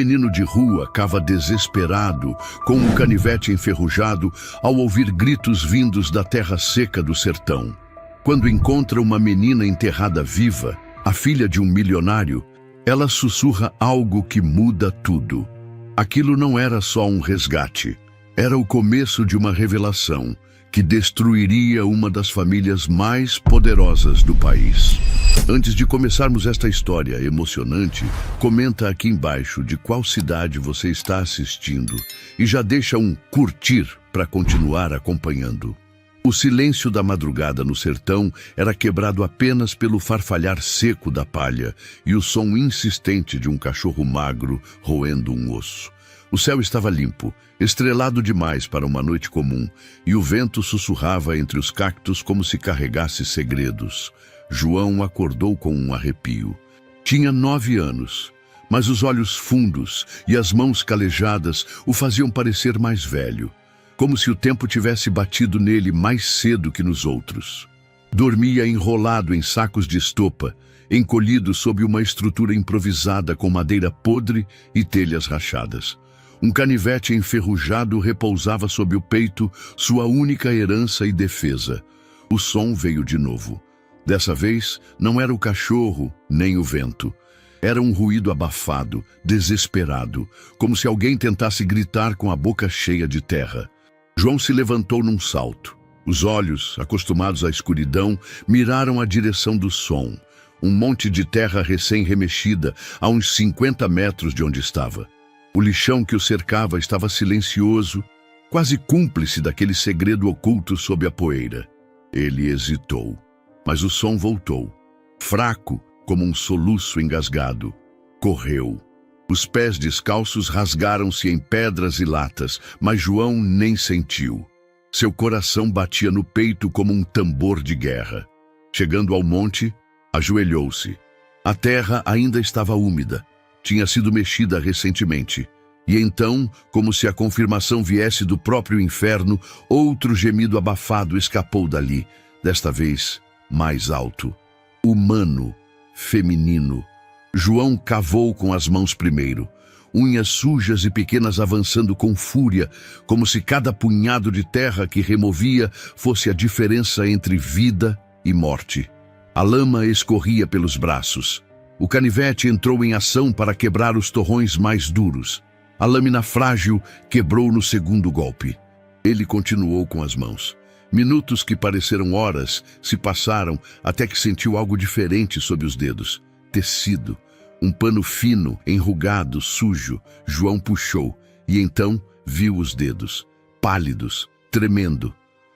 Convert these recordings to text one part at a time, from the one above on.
menino de rua cava desesperado, com um canivete enferrujado, ao ouvir gritos vindos da terra seca do sertão. Quando encontra uma menina enterrada viva, a filha de um milionário, ela sussurra algo que muda tudo. Aquilo não era só um resgate, era o começo de uma revelação que destruiria uma das famílias mais poderosas do país. Antes de começarmos esta história emocionante, comenta aqui embaixo de qual cidade você está assistindo e já deixa um curtir para continuar acompanhando. O silêncio da madrugada no sertão era quebrado apenas pelo farfalhar seco da palha e o som insistente de um cachorro magro roendo um osso. O céu estava limpo, estrelado demais para uma noite comum, e o vento sussurrava entre os cactos como se carregasse segredos. João acordou com um arrepio. Tinha 9 anos, mas os olhos fundos e as mãos calejadas o faziam parecer mais velho, como se o tempo tivesse batido nele mais cedo que nos outros. Dormia enrolado em sacos de estopa, encolhido sob uma estrutura improvisada com madeira podre e telhas rachadas. Um canivete enferrujado repousava sob o peito, sua única herança e defesa. O som veio de novo. Dessa vez, não era o cachorro, nem o vento. Era um ruído abafado, desesperado, como se alguém tentasse gritar com a boca cheia de terra. João se levantou num salto. Os olhos, acostumados à escuridão, miraram a direção do som. Um monte de terra recém-remexida, a uns 50 metros de onde estava. O lixão que o cercava estava silencioso, quase cúmplice daquele segredo oculto sob a poeira. Ele hesitou, mas o som voltou, fraco como um soluço engasgado. Correu. Os pés descalços rasgaram-se em pedras e latas, mas João nem sentiu. Seu coração batia no peito como um tambor de guerra. Chegando ao monte, ajoelhou-se. A terra ainda estava úmida. Tinha sido mexida recentemente. E então, como se a confirmação viesse do próprio inferno, outro gemido abafado escapou dali, desta vez mais alto. Humano, feminino. João cavou com as mãos primeiro, unhas sujas e pequenas avançando com fúria, como se cada punhado de terra que removia fosse a diferença entre vida e morte. A lama escorria pelos braços. O canivete entrou em ação para quebrar os torrões mais duros. A lâmina frágil quebrou no segundo golpe. Ele continuou com as mãos. Minutos que pareceram horas se passaram até que sentiu algo diferente sob os dedos. Tecido. Um pano fino, enrugado, sujo. João puxou e então viu os dedos. Pálidos, tremendo.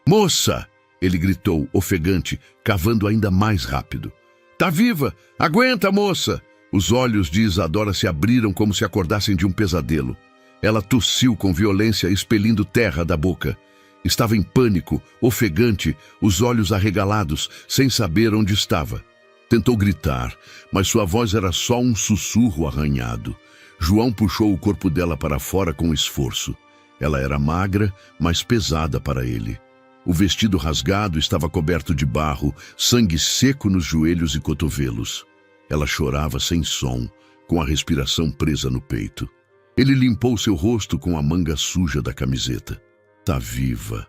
"Moça!" ele gritou, ofegante, cavando ainda mais rápido. "Tá viva! Aguenta, moça!" Os olhos de Isadora se abriram como se acordassem de um pesadelo. Ela tossiu com violência, expelindo terra da boca. Estava em pânico, ofegante, os olhos arregalados, sem saber onde estava. Tentou gritar, mas sua voz era só um sussurro arranhado. João puxou o corpo dela para fora com esforço. Ela era magra, mas pesada para ele. O vestido rasgado estava coberto de barro, sangue seco nos joelhos e cotovelos. Ela chorava sem som, com a respiração presa no peito. Ele limpou seu rosto com a manga suja da camiseta. Tá viva,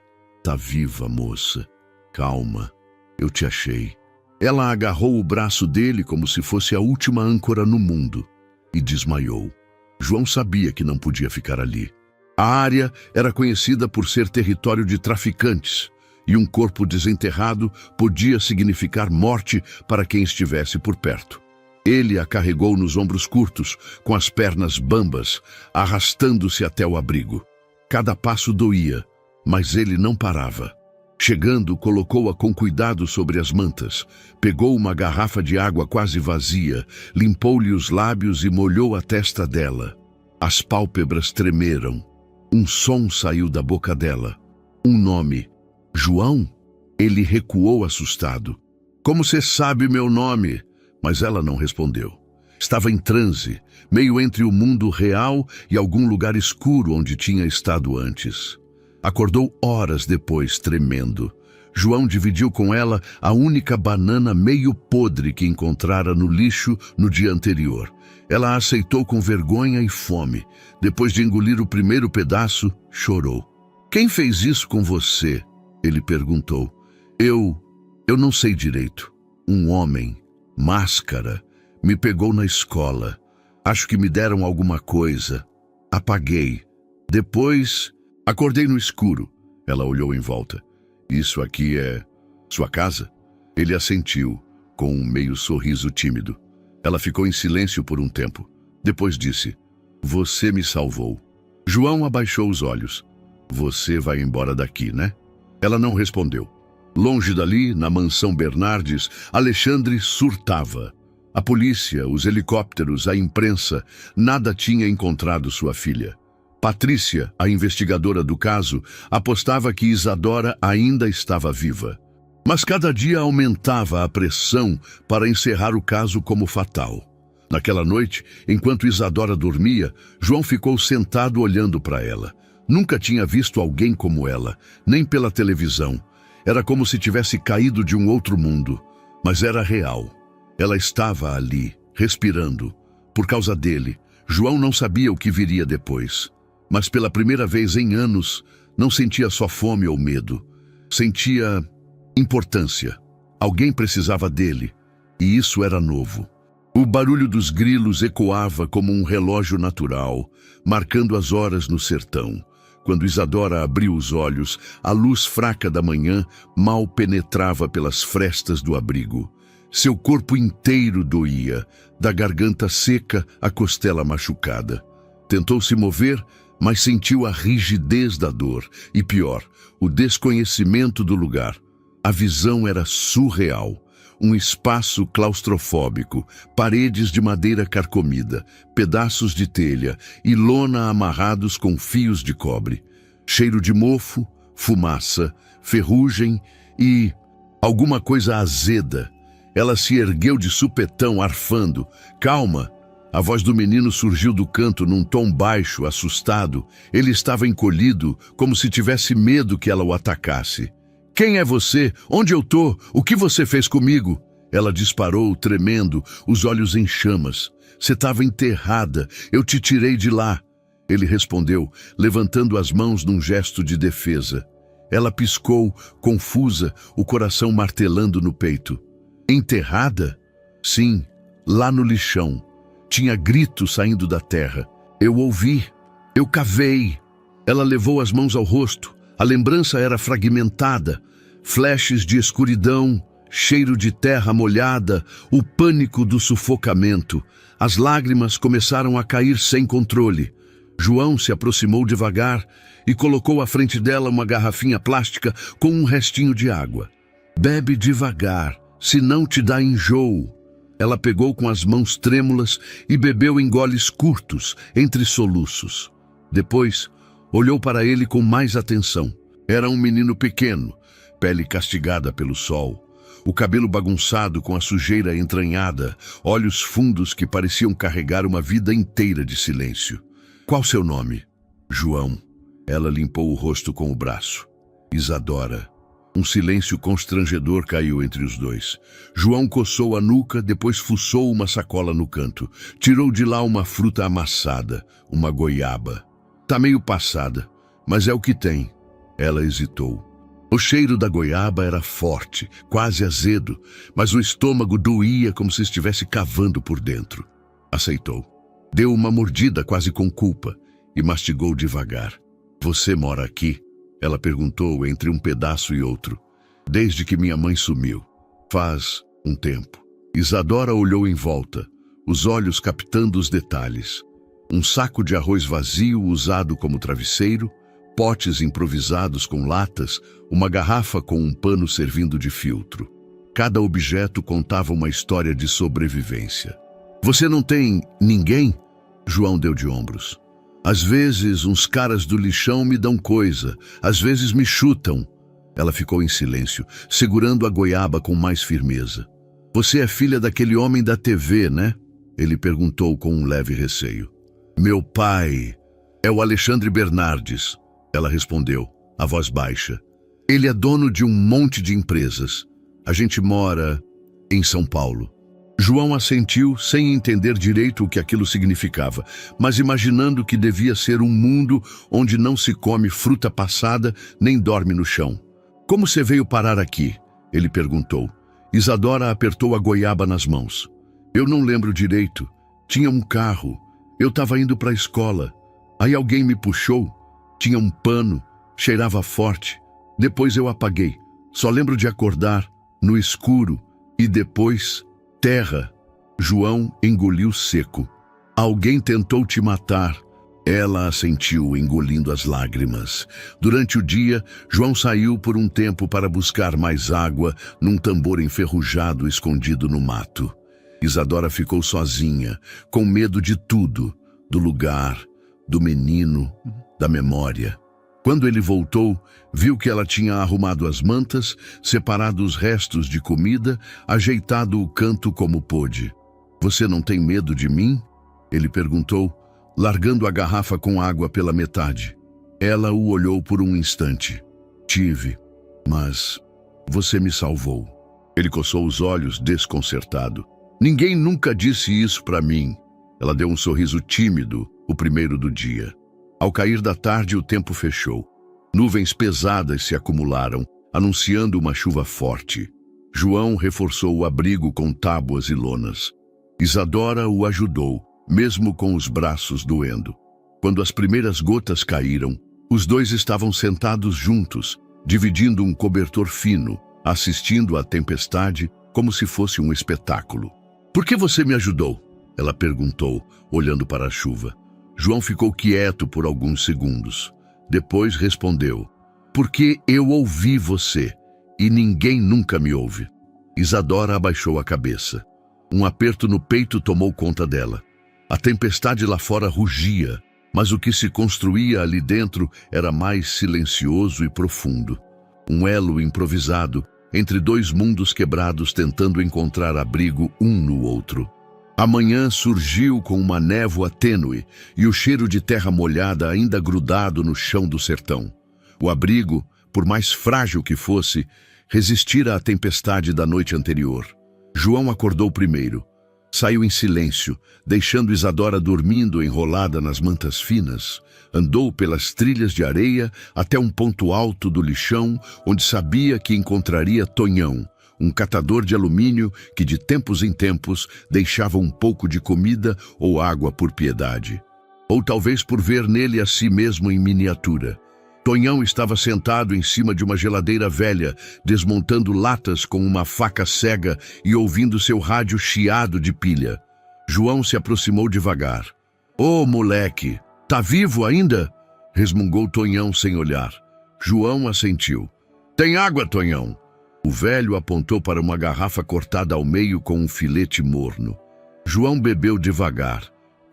moça. Calma, eu te achei." Ela agarrou o braço dele como se fosse a última âncora no mundo e desmaiou. João sabia que não podia ficar ali. A área era conhecida por ser território de traficantes, e um corpo desenterrado podia significar morte para quem estivesse por perto. Ele a carregou nos ombros curtos, com as pernas bambas, arrastando-se até o abrigo. Cada passo doía, mas ele não parava. Chegando, colocou-a com cuidado sobre as mantas, pegou uma garrafa de água quase vazia, limpou-lhe os lábios e molhou a testa dela. As pálpebras tremeram. Um som saiu da boca dela. Um nome. "João?" Ele recuou assustado. "Como você sabe meu nome?" Mas ela não respondeu. Estava em transe, meio entre o mundo real e algum lugar escuro onde tinha estado antes. Acordou horas depois, tremendo. João dividiu com ela a única banana meio podre que encontrara no lixo no dia anterior. Ela a aceitou com vergonha e fome. Depois de engolir o primeiro pedaço, chorou. "Quem fez isso com você?" ele perguntou. Eu não sei direito. Um homem, máscara, me pegou na escola. Acho que me deram alguma coisa. Apaguei. Depois, acordei no escuro." Ela olhou em volta. "Isso aqui é sua casa?" Ele assentiu, com um meio sorriso tímido. Ela ficou em silêncio por um tempo. Depois disse: "Você me salvou." João abaixou os olhos. "Você vai embora daqui, né?" Ela não respondeu. Longe dali, na mansão Bernardes, Alexandre surtava. A polícia, os helicópteros, a imprensa, nada tinha encontrado sua filha. Patrícia, a investigadora do caso, apostava que Isadora ainda estava viva. Mas cada dia aumentava a pressão para encerrar o caso como fatal. Naquela noite, enquanto Isadora dormia, João ficou sentado olhando para ela. Nunca tinha visto alguém como ela, nem pela televisão. Era como se tivesse caído de um outro mundo, mas era real. Ela estava ali, respirando. Por causa dele, João não sabia o que viria depois. Mas pela primeira vez em anos, não sentia só fome ou medo. Sentia importância. Alguém precisava dele, e isso era novo. O barulho dos grilos ecoava como um relógio natural, marcando as horas no sertão. Quando Isadora abriu os olhos, a luz fraca da manhã mal penetrava pelas frestas do abrigo. Seu corpo inteiro doía, da garganta seca à costela machucada. Tentou se mover, mas sentiu a rigidez da dor e, pior, o desconhecimento do lugar. A visão era surreal. Um espaço claustrofóbico, paredes de madeira carcomida, pedaços de telha e lona amarrados com fios de cobre. Cheiro de mofo, fumaça, ferrugem e alguma coisa azeda. Ela se ergueu de supetão, arfando. "Calma!" A voz do menino surgiu do canto num tom baixo, assustado. Ele estava encolhido, como se tivesse medo que ela o atacasse. "Quem é você? Onde eu tô? O que você fez comigo?" Ela disparou, tremendo, os olhos em chamas. "Você estava enterrada. Eu te tirei de lá." Ele respondeu, levantando as mãos num gesto de defesa. Ela piscou, confusa, o coração martelando no peito. "Enterrada?" "Sim, lá no lixão. Tinha gritos saindo da terra. Eu ouvi. Eu cavei." Ela levou as mãos ao rosto. A lembrança era fragmentada. Flashes de escuridão, cheiro de terra molhada, o pânico do sufocamento. As lágrimas começaram a cair sem controle. João se aproximou devagar e colocou à frente dela uma garrafinha plástica com um restinho de água. "Bebe devagar, senão te dá enjoo." Ela pegou com as mãos trêmulas e bebeu em goles curtos, entre soluços. Depois, olhou para ele com mais atenção. Era um menino pequeno, pele castigada pelo sol, o cabelo bagunçado com a sujeira entranhada, olhos fundos que pareciam carregar uma vida inteira de silêncio. "Qual seu nome?" "João." Ela limpou o rosto com o braço. "Isadora." Um silêncio constrangedor caiu entre os dois. João coçou a nuca, depois fuçou uma sacola no canto. Tirou de lá uma fruta amassada, uma goiaba. "Tá meio passada, mas é o que tem." Ela hesitou. O cheiro da goiaba era forte, quase azedo, mas o estômago doía como se estivesse cavando por dentro. Aceitou. Deu uma mordida quase com culpa e mastigou devagar. "Você mora aqui?" Ela perguntou entre um pedaço e outro. "Desde que minha mãe sumiu." "Faz um tempo." Isadora olhou em volta, os olhos captando os detalhes. Um saco de arroz vazio usado como travesseiro, potes improvisados com latas, uma garrafa com um pano servindo de filtro. Cada objeto contava uma história de sobrevivência. "Você não tem ninguém?" João deu de ombros. "Às vezes, uns caras do lixão me dão coisa, às vezes me chutam." Ela ficou em silêncio, segurando a goiaba com mais firmeza. "Você é filha daquele homem da TV, né?" Ele perguntou com um leve receio. "Meu pai é o Alexandre Bernardes." Ela respondeu, a voz baixa. Ele é dono de um monte de empresas. A gente mora em São Paulo. João assentiu sem entender direito o que aquilo significava, mas imaginando que devia ser um mundo onde não se come fruta passada nem dorme no chão. Como você veio parar aqui? Ele perguntou. Isadora apertou a goiaba nas mãos. Eu não lembro direito. Tinha um carro. Eu estava indo para a escola. Aí alguém me puxou. Tinha um pano. Cheirava forte. Depois eu apaguei. Só lembro de acordar, no escuro, e depois, terra. João engoliu seco. Alguém tentou te matar. Ela assentiu, engolindo as lágrimas. Durante o dia, João saiu por um tempo para buscar mais água num tambor enferrujado escondido no mato. Isadora ficou sozinha, com medo de tudo, do lugar, do menino, da memória. Quando ele voltou, viu que ela tinha arrumado as mantas, separado os restos de comida, ajeitado o canto como pôde. Você não tem medo de mim? Ele perguntou, largando a garrafa com água pela metade. Ela o olhou por um instante. Tive, mas você me salvou. Ele coçou os olhos, desconcertado. Ninguém nunca disse isso para mim. Ela deu um sorriso tímido, o primeiro do dia. Ao cair da tarde, o tempo fechou. Nuvens pesadas se acumularam, anunciando uma chuva forte. João reforçou o abrigo com tábuas e lonas. Isadora o ajudou, mesmo com os braços doendo. Quando as primeiras gotas caíram, os dois estavam sentados juntos, dividindo um cobertor fino, assistindo à tempestade como se fosse um espetáculo. Por que você me ajudou? Ela perguntou, olhando para a chuva. João ficou quieto por alguns segundos. Depois respondeu, porque eu ouvi você, e ninguém nunca me ouve. Isadora abaixou a cabeça. Um aperto no peito tomou conta dela. A tempestade lá fora rugia, mas o que se construía ali dentro era mais silencioso e profundo. Um elo improvisado entre dois mundos quebrados tentando encontrar abrigo um no outro. A manhã surgiu com uma névoa tênue e o cheiro de terra molhada ainda grudado no chão do sertão. O abrigo, por mais frágil que fosse, resistira à tempestade da noite anterior. João acordou primeiro. Saiu em silêncio, deixando Isadora dormindo enrolada nas mantas finas. Andou pelas trilhas de areia até um ponto alto do lixão, onde sabia que encontraria Tonhão, um catador de alumínio que de tempos em tempos deixava um pouco de comida ou água por piedade. Ou talvez por ver nele a si mesmo em miniatura. Tonhão estava sentado em cima de uma geladeira velha, desmontando latas com uma faca cega e ouvindo seu rádio chiado de pilha. João se aproximou devagar. Ô, moleque, tá vivo ainda? Resmungou Tonhão sem olhar. João assentiu. Tem água, Tonhão? O velho apontou para uma garrafa cortada ao meio com um filete morno. João bebeu devagar,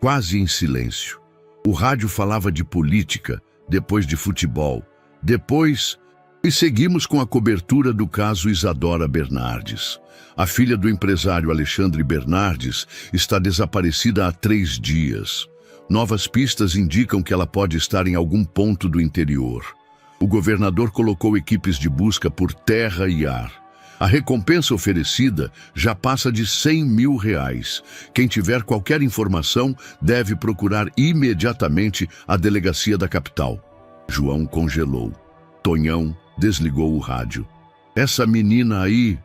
quase em silêncio. O rádio falava de política, depois de futebol, depois... E seguimos com a cobertura do caso Isadora Bernardes. A filha do empresário Alexandre Bernardes está desaparecida há 3 dias. Novas pistas indicam que ela pode estar em algum ponto do interior. O governador colocou equipes de busca por terra e ar. A recompensa oferecida já passa de R$100 mil. Quem tiver qualquer informação deve procurar imediatamente a delegacia da capital. João congelou. Tonhão desligou o rádio. Essa menina aí,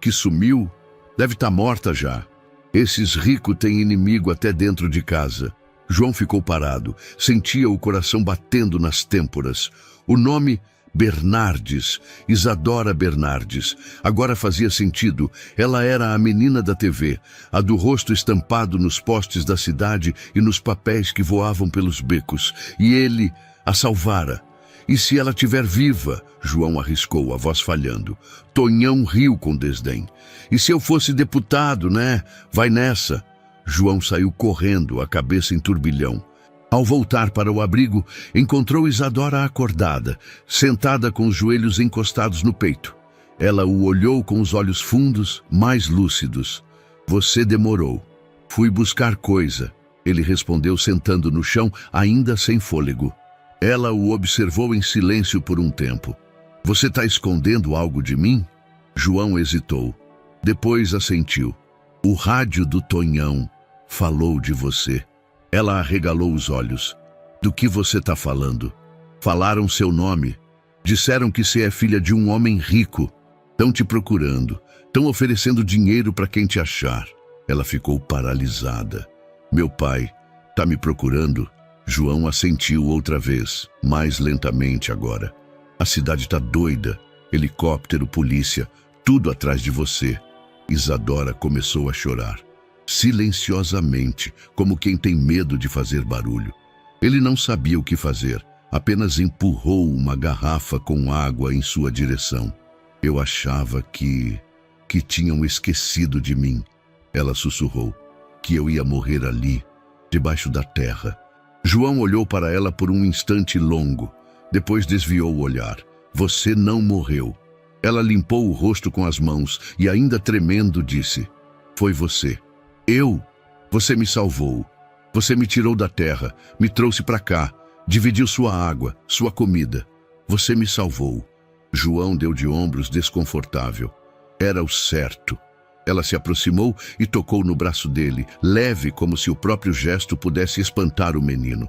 que sumiu, deve estar morta já. Esses ricos têm inimigo até dentro de casa. João ficou parado, sentia o coração batendo nas têmporas. O nome Bernardes, Isadora Bernardes, agora fazia sentido. Ela era a menina da TV, a do rosto estampado nos postes da cidade e nos papéis que voavam pelos becos. E ele a salvara. E se ela estiver viva? João arriscou, a voz falhando. Tonhão riu com desdém. E se eu fosse deputado, né? Vai nessa. João saiu correndo, a cabeça em turbilhão. Ao voltar para o abrigo, encontrou Isadora acordada, sentada com os joelhos encostados no peito. Ela o olhou com os olhos fundos, mais lúcidos. Você demorou. Fui buscar coisa, ele respondeu sentando no chão, ainda sem fôlego. Ela o observou em silêncio por um tempo. Você está escondendo algo de mim? João hesitou. Depois assentiu. O rádio do Tonhão falou de você. Ela arregalou os olhos. Do que você está falando? Falaram seu nome. Disseram que você é filha de um homem rico. Estão te procurando. Estão oferecendo dinheiro para quem te achar. Ela ficou paralisada. Meu pai está me procurando? João assentiu outra vez, mais lentamente agora. A cidade está doida. Helicóptero, polícia, tudo atrás de você. Isadora começou a chorar. Silenciosamente, como quem tem medo de fazer barulho. Ele não sabia o que fazer, apenas empurrou uma garrafa com água em sua direção. Eu achava que tinham esquecido de mim. Ela sussurrou, que eu ia morrer ali, debaixo da terra. João olhou para ela por um instante longo, depois desviou o olhar. Você não morreu. Ela limpou o rosto com as mãos e, ainda tremendo, disse, foi você. Eu? Você me salvou. Você me tirou da terra, me trouxe para cá, dividiu sua água, sua comida. Você me salvou. João deu de ombros desconfortável. Era o certo. Ela se aproximou e tocou no braço dele, leve como se o próprio gesto pudesse espantar o menino.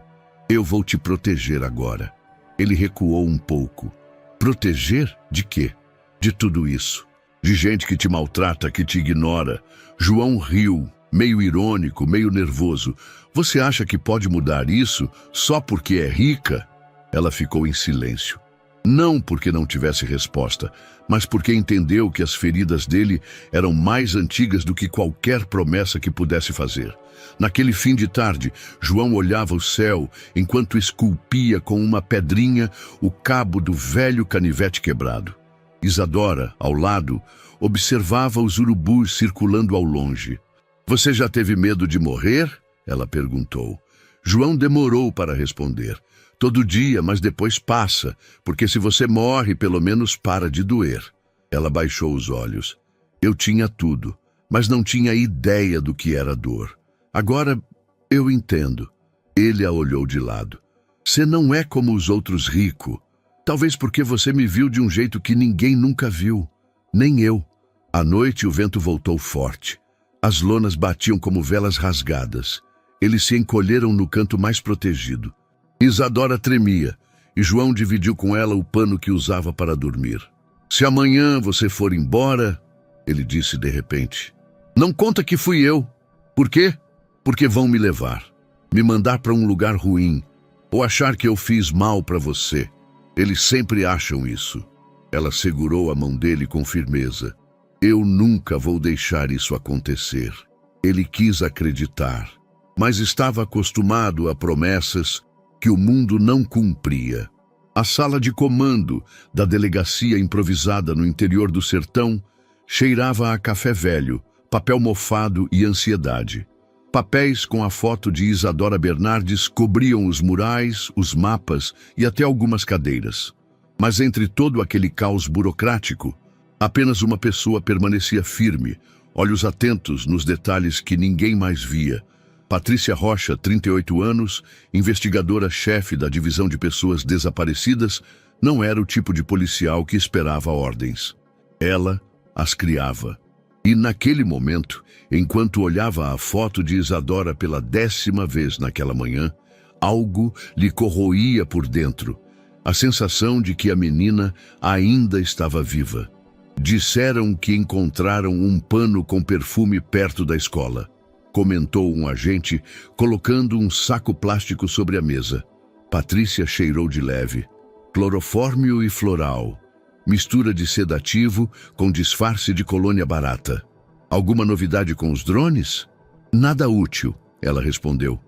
Eu vou te proteger agora. Ele recuou um pouco. Proteger? De quê? De tudo isso. De gente que te maltrata, que te ignora. João riu, meio irônico, meio nervoso. Você acha que pode mudar isso só porque é rica? Ela ficou em silêncio. Não porque não tivesse resposta, mas porque entendeu que as feridas dele eram mais antigas do que qualquer promessa que pudesse fazer. Naquele fim de tarde, João olhava o céu enquanto esculpia com uma pedrinha o cabo do velho canivete quebrado. Isadora, ao lado, observava os urubus circulando ao longe. Você já teve medo de morrer? Ela perguntou. João demorou para responder. Todo dia, mas depois passa, porque se você morre, pelo menos para de doer. Ela baixou os olhos. Eu tinha tudo, mas não tinha ideia do que era dor. Agora eu entendo. Ele a olhou de lado. Você não é como os outros ricos. Talvez porque você me viu de um jeito que ninguém nunca viu. Nem eu. À noite o vento voltou forte. As lonas batiam como velas rasgadas. Eles se encolheram no canto mais protegido. Isadora tremia, e João dividiu com ela o pano que usava para dormir. Se amanhã você for embora, ele disse de repente, não conta que fui eu. Por quê? Porque vão me levar, me mandar para um lugar ruim, ou achar que eu fiz mal para você. Eles sempre acham isso. Ela segurou a mão dele com firmeza. Eu nunca vou deixar isso acontecer. Ele quis acreditar, mas estava acostumado a promessas que o mundo não cumpria. A sala de comando da delegacia improvisada no interior do sertão cheirava a café velho, papel mofado e ansiedade. Papéis com a foto de Isadora Bernardes cobriam os murais, os mapas e até algumas cadeiras. Mas entre todo aquele caos burocrático, apenas uma pessoa permanecia firme, olhos atentos nos detalhes que ninguém mais via. Patrícia Rocha, 38 anos, investigadora-chefe da Divisão de Pessoas Desaparecidas, não era o tipo de policial que esperava ordens. Ela as criava. E naquele momento, enquanto olhava a foto de Isadora pela 10ª vez naquela manhã, algo lhe corroía por dentro, a sensação de que a menina ainda estava viva. Disseram que encontraram um pano com perfume perto da escola, comentou um agente, colocando um saco plástico sobre a mesa. Patrícia cheirou de leve. Clorofórmio e floral. Mistura de sedativo com disfarce de colônia barata. Alguma novidade com os drones? Nada útil, ela respondeu.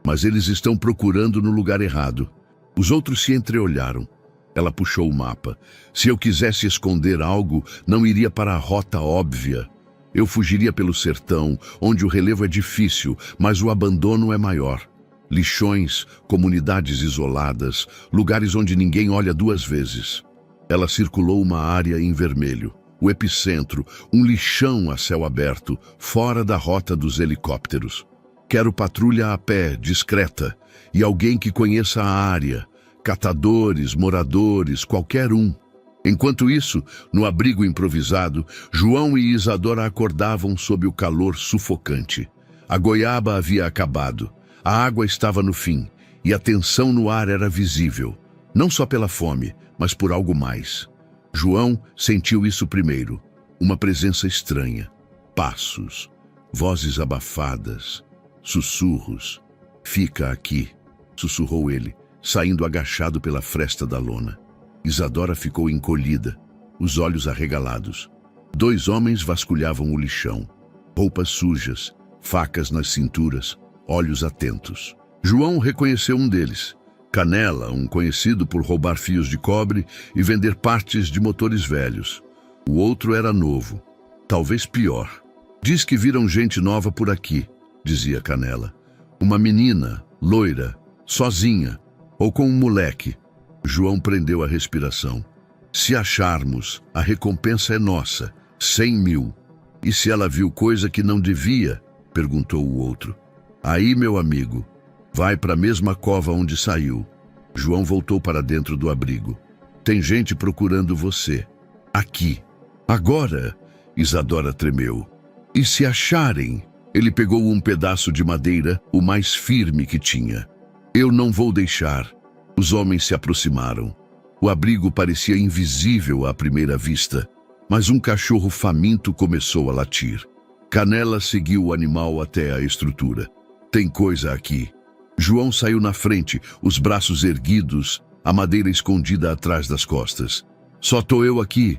Mas eles estão procurando no lugar errado. Os outros se entreolharam. Ela puxou o mapa. Se eu quisesse esconder algo, não iria para a rota óbvia. Eu fugiria pelo sertão, onde o relevo é difícil, mas o abandono é maior. Lixões, comunidades isoladas, lugares onde ninguém olha 2 vezes. Ela circulou uma área em vermelho, o epicentro, um lixão a céu aberto, fora da rota dos helicópteros. Quero patrulha a pé, discreta, e alguém que conheça a área, catadores, moradores, qualquer um. Enquanto isso, no abrigo improvisado, João e Isadora acordavam sob o calor sufocante. A goiaba havia acabado, a água estava no fim, e a tensão no ar era visível, não só pela fome, mas por algo mais. João sentiu isso primeiro, uma presença estranha. Passos, vozes abafadas, sussurros. "Fica aqui", sussurrou ele, saindo agachado pela fresta da lona. Isadora ficou encolhida, os olhos arregalados. 2 homens vasculhavam o lixão. Roupas sujas, facas nas cinturas, olhos atentos. João reconheceu um deles. Canela, um conhecido por roubar fios de cobre e vender partes de motores velhos. O outro era novo, talvez pior. "Diz que viram gente nova por aqui", dizia Canela. "Uma menina, loira, sozinha, ou com um moleque." João prendeu a respiração. "Se acharmos, a recompensa é nossa, 100.000. "E se ela viu coisa que não devia?" perguntou o outro. "Aí, meu amigo, vai para a mesma cova onde saiu." João voltou para dentro do abrigo. "Tem gente procurando você. Aqui." "Agora?" Isadora tremeu. "E se acharem?" Ele pegou um pedaço de madeira, o mais firme que tinha. "Eu não vou deixar." Os homens se aproximaram. O abrigo parecia invisível à primeira vista, mas um cachorro faminto começou a latir. Canela seguiu o animal até a estrutura. "Tem coisa aqui." João saiu na frente, os braços erguidos, a madeira escondida atrás das costas. "Só tô eu aqui.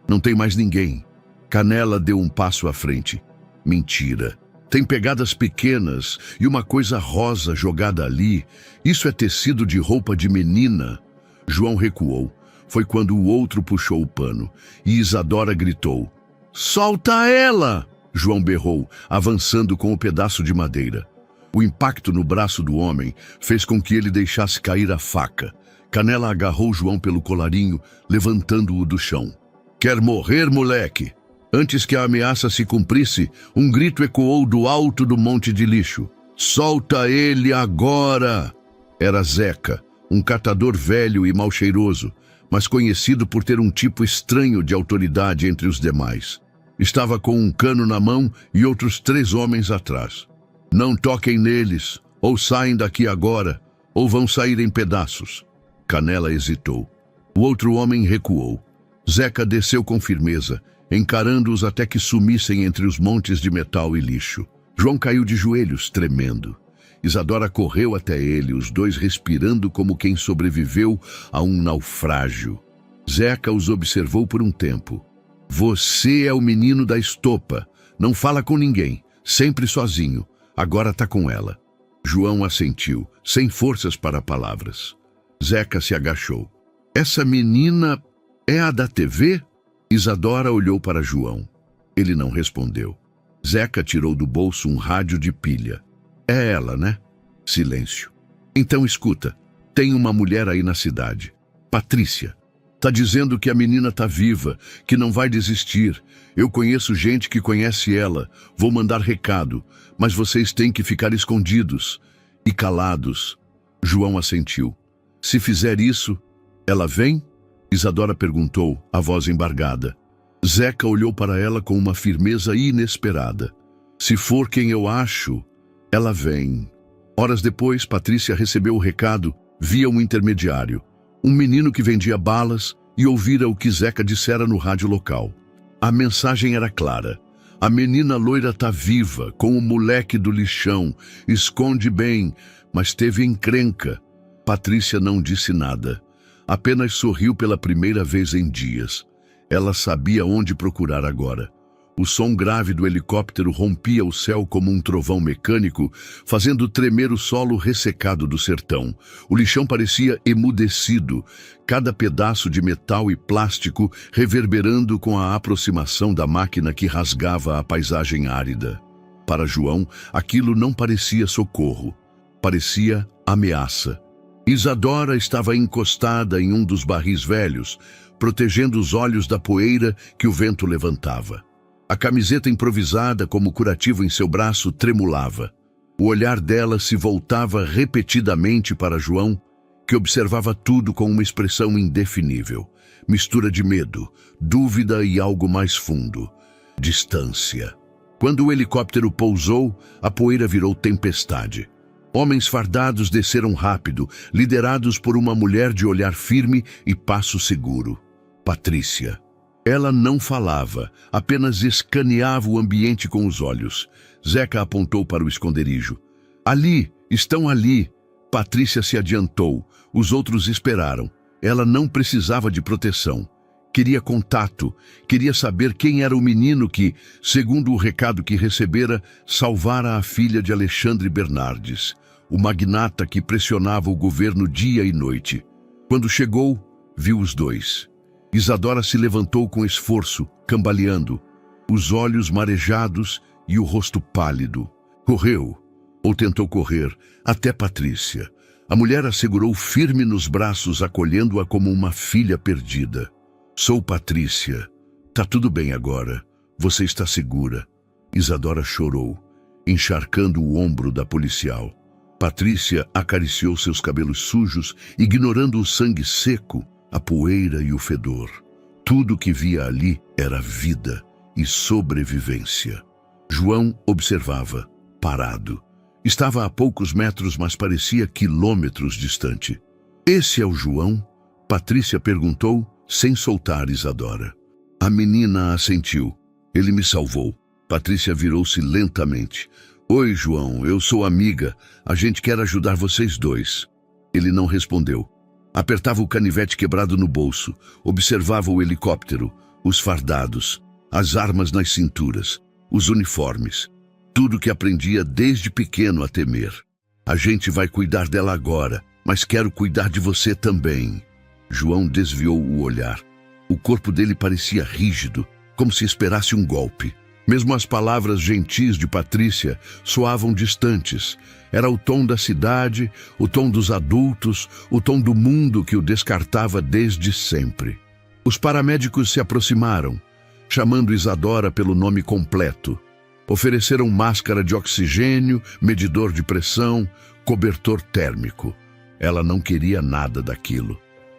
Não tem mais ninguém." Canela deu um passo à frente. "Mentira. Tem pegadas pequenas e uma coisa rosa jogada ali. Isso é tecido de roupa de menina." João recuou. Foi quando o outro puxou o pano e Isadora gritou. "Solta ela!" João berrou, avançando com o pedaço de madeira. O impacto no braço do homem fez com que ele deixasse cair a faca. Canela agarrou João pelo colarinho, levantando-o do chão. "Quer morrer, moleque?" Antes que a ameaça se cumprisse, um grito ecoou do alto do monte de lixo. "Solta ele agora!" Era Zeca, um catador velho e mal cheiroso, mas conhecido por ter um tipo estranho de autoridade entre os demais. Estava com um cano na mão e outros 3 homens atrás. "Não toquem neles, ou saem daqui agora, ou vão sair em pedaços." Canela hesitou. O outro homem recuou. Zeca desceu com firmeza, encarando-os até que sumissem entre os montes de metal e lixo. João caiu de joelhos, tremendo. Isadora correu até ele, os 2 respirando como quem sobreviveu a um naufrágio. Zeca os observou por um tempo. "Você é o menino da estopa. Não fala com ninguém, sempre sozinho. Agora tá com ela." João assentiu, sem forças para palavras. Zeca se agachou. "Essa menina é a da TV?" Isadora olhou para João. Ele não respondeu. Zeca tirou do bolso um rádio de pilha. "É ela, né?" Silêncio. "Então escuta, tem uma mulher aí na cidade. Patrícia. Tá dizendo que a menina tá viva, que não vai desistir. Eu conheço gente que conhece ela. Vou mandar recado, mas vocês têm que ficar escondidos e calados." João assentiu. "Se fizer isso, ela vem?" Isadora perguntou, a voz embargada. Zeca olhou para ela com uma firmeza inesperada. "Se for quem eu acho, ela vem." Horas depois, Patrícia recebeu o recado via um intermediário. Um menino que vendia balas e ouvira o que Zeca dissera no rádio local. A mensagem era clara. "A menina loira tá viva, com o moleque do lixão. Esconde bem, mas teve encrenca." Patrícia não disse nada. Apenas sorriu pela primeira vez em dias. Ela sabia onde procurar agora. O som grave do helicóptero rompia o céu como um trovão mecânico, fazendo tremer o solo ressecado do sertão. O lixão parecia emudecido, cada pedaço de metal e plástico reverberando com a aproximação da máquina que rasgava a paisagem árida. Para João, aquilo não parecia socorro, parecia ameaça. Isadora estava encostada em um dos barris velhos, protegendo os olhos da poeira que o vento levantava. A camiseta improvisada como curativo em seu braço tremulava. O olhar dela se voltava repetidamente para João, que observava tudo com uma expressão indefinível, mistura de medo, dúvida e algo mais fundo: distância. Quando o helicóptero pousou, a poeira virou tempestade. Homens fardados desceram rápido, liderados por uma mulher de olhar firme e passo seguro. Patrícia. Ela não falava, apenas escaneava o ambiente com os olhos. Zeca apontou para o esconderijo. Ali, estão ali. Patrícia se adiantou. Os outros esperaram. Ela não precisava de proteção. Queria contato, queria saber quem era o menino que, segundo o recado que recebera, salvara a filha de Alexandre Bernardes, o magnata que pressionava o governo dia e noite. Quando chegou, viu os dois. Isadora se levantou com esforço, cambaleando, os olhos marejados e o rosto pálido. Correu, ou tentou correr, até Patrícia. A mulher a segurou firme nos braços, acolhendo-a como uma filha perdida. Sou Patrícia. Tá tudo bem agora. Você está segura. Isadora chorou, encharcando o ombro da policial. Patrícia acariciou seus cabelos sujos, ignorando o sangue seco, a poeira e o fedor. Tudo que via ali era vida e sobrevivência. João observava, parado. Estava a poucos metros, mas parecia quilômetros distante. Esse é o João? Patrícia perguntou, sem soltar Isadora. A menina assentiu. Ele me salvou. Patrícia virou-se lentamente. Oi, João, eu sou amiga. A gente quer ajudar vocês dois. Ele não respondeu. Apertava o canivete quebrado no bolso. Observava o helicóptero, os fardados, as armas nas cinturas, os uniformes. Tudo que aprendia desde pequeno a temer. A gente vai cuidar dela agora, mas quero cuidar de você também. João desviou o olhar. O corpo dele parecia rígido, como se esperasse um golpe. Mesmo as palavras gentis de Patrícia soavam distantes. Era o tom da cidade, o tom dos adultos, o tom do mundo que o descartava desde sempre. Os paramédicos se aproximaram, chamando Isadora pelo nome completo. Ofereceram máscara de oxigênio, medidor de pressão, cobertor térmico. Ela não queria nada daquilo.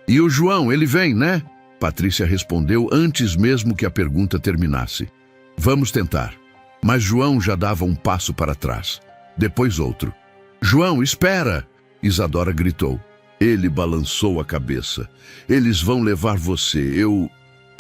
E o João, ele vem, né? Patrícia respondeu antes mesmo que a pergunta terminasse. Vamos tentar. Mas João já dava um passo para trás. Depois outro. João, espera! Isadora gritou. Ele balançou a cabeça. Eles vão levar você. Eu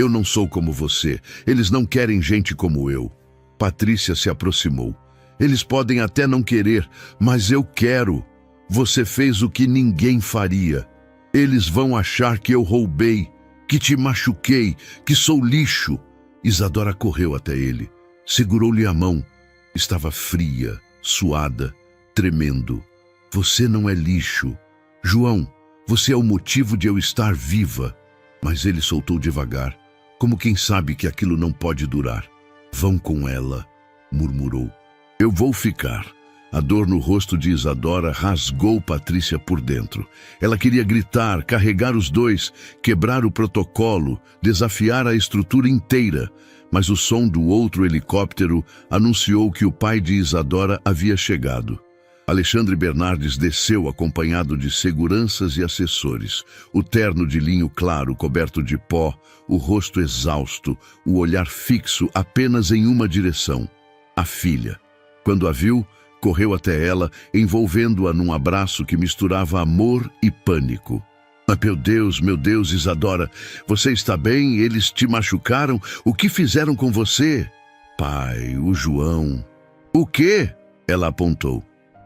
não sou como você. Eles não querem gente como eu. Patrícia se aproximou. Eles podem até não querer, mas eu quero. Você fez o que ninguém faria. Eles vão achar que eu roubei, que te machuquei, que sou lixo. Isadora correu até ele, segurou-lhe a mão. Estava fria, suada, tremendo. Você não é lixo. João, você é o motivo de eu estar viva. Mas ele soltou devagar, como quem sabe que aquilo não pode durar. Vão com ela, murmurou. Eu vou ficar. A dor no rosto de Isadora rasgou Patrícia por dentro. Ela queria gritar, carregar os dois, quebrar o protocolo, desafiar a estrutura inteira. Mas o som do outro helicóptero anunciou que o pai de Isadora havia chegado. Alexandre Bernardes desceu acompanhado de seguranças e assessores. O terno de linho claro coberto de pó, o rosto exausto, o olhar fixo apenas em uma direção. A filha. Quando a viu, correu até ela, envolvendo-a num abraço que misturava amor e pânico. Meu Deus, Isadora, você está bem? Eles te machucaram? O que fizeram com você? Pai, o João. O quê? Ela apontou.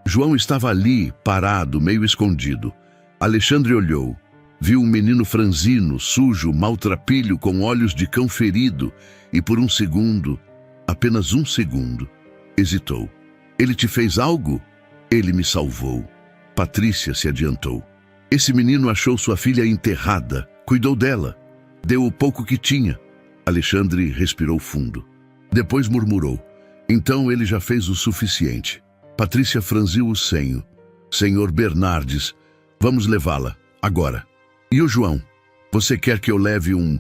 João estava ali, parado, meio escondido. Alexandre olhou. Viu um menino franzino, sujo, maltrapilho, com olhos de cão ferido, e por um segundo, apenas um segundo, hesitou. Ele te fez algo? Ele me salvou. Patrícia se adiantou. Esse menino achou sua filha enterrada, cuidou dela, deu o pouco que tinha. Alexandre respirou fundo. Depois murmurou. Então ele já fez o suficiente. Patrícia franziu o senho. Senhor Bernardes, vamos levá-la, agora. E o João? Você quer que eu leve um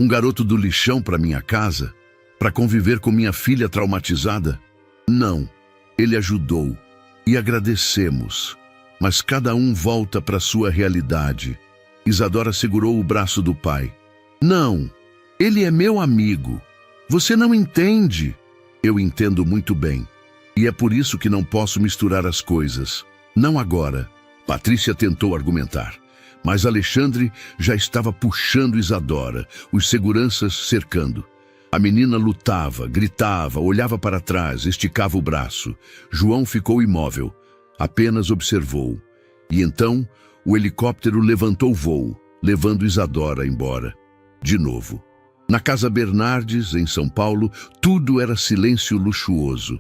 garoto do lixão para minha casa? Para conviver com minha filha traumatizada? Não. Ele ajudou. E agradecemos. mas cada um volta para sua realidade. Isadora segurou o braço do pai. Não, ele é meu amigo. Você não entende. Eu entendo muito bem. E é por isso que não posso misturar as coisas. Não agora. Patrícia tentou argumentar, mas Alexandre já estava puxando Isadora, os seguranças cercando. A menina lutava, gritava, olhava para trás, esticava o braço. João ficou imóvel, apenas observou. E então, o helicóptero levantou voo, levando Isadora embora. De novo. Na Casa Bernardes, em São Paulo, tudo era silêncio luxuoso.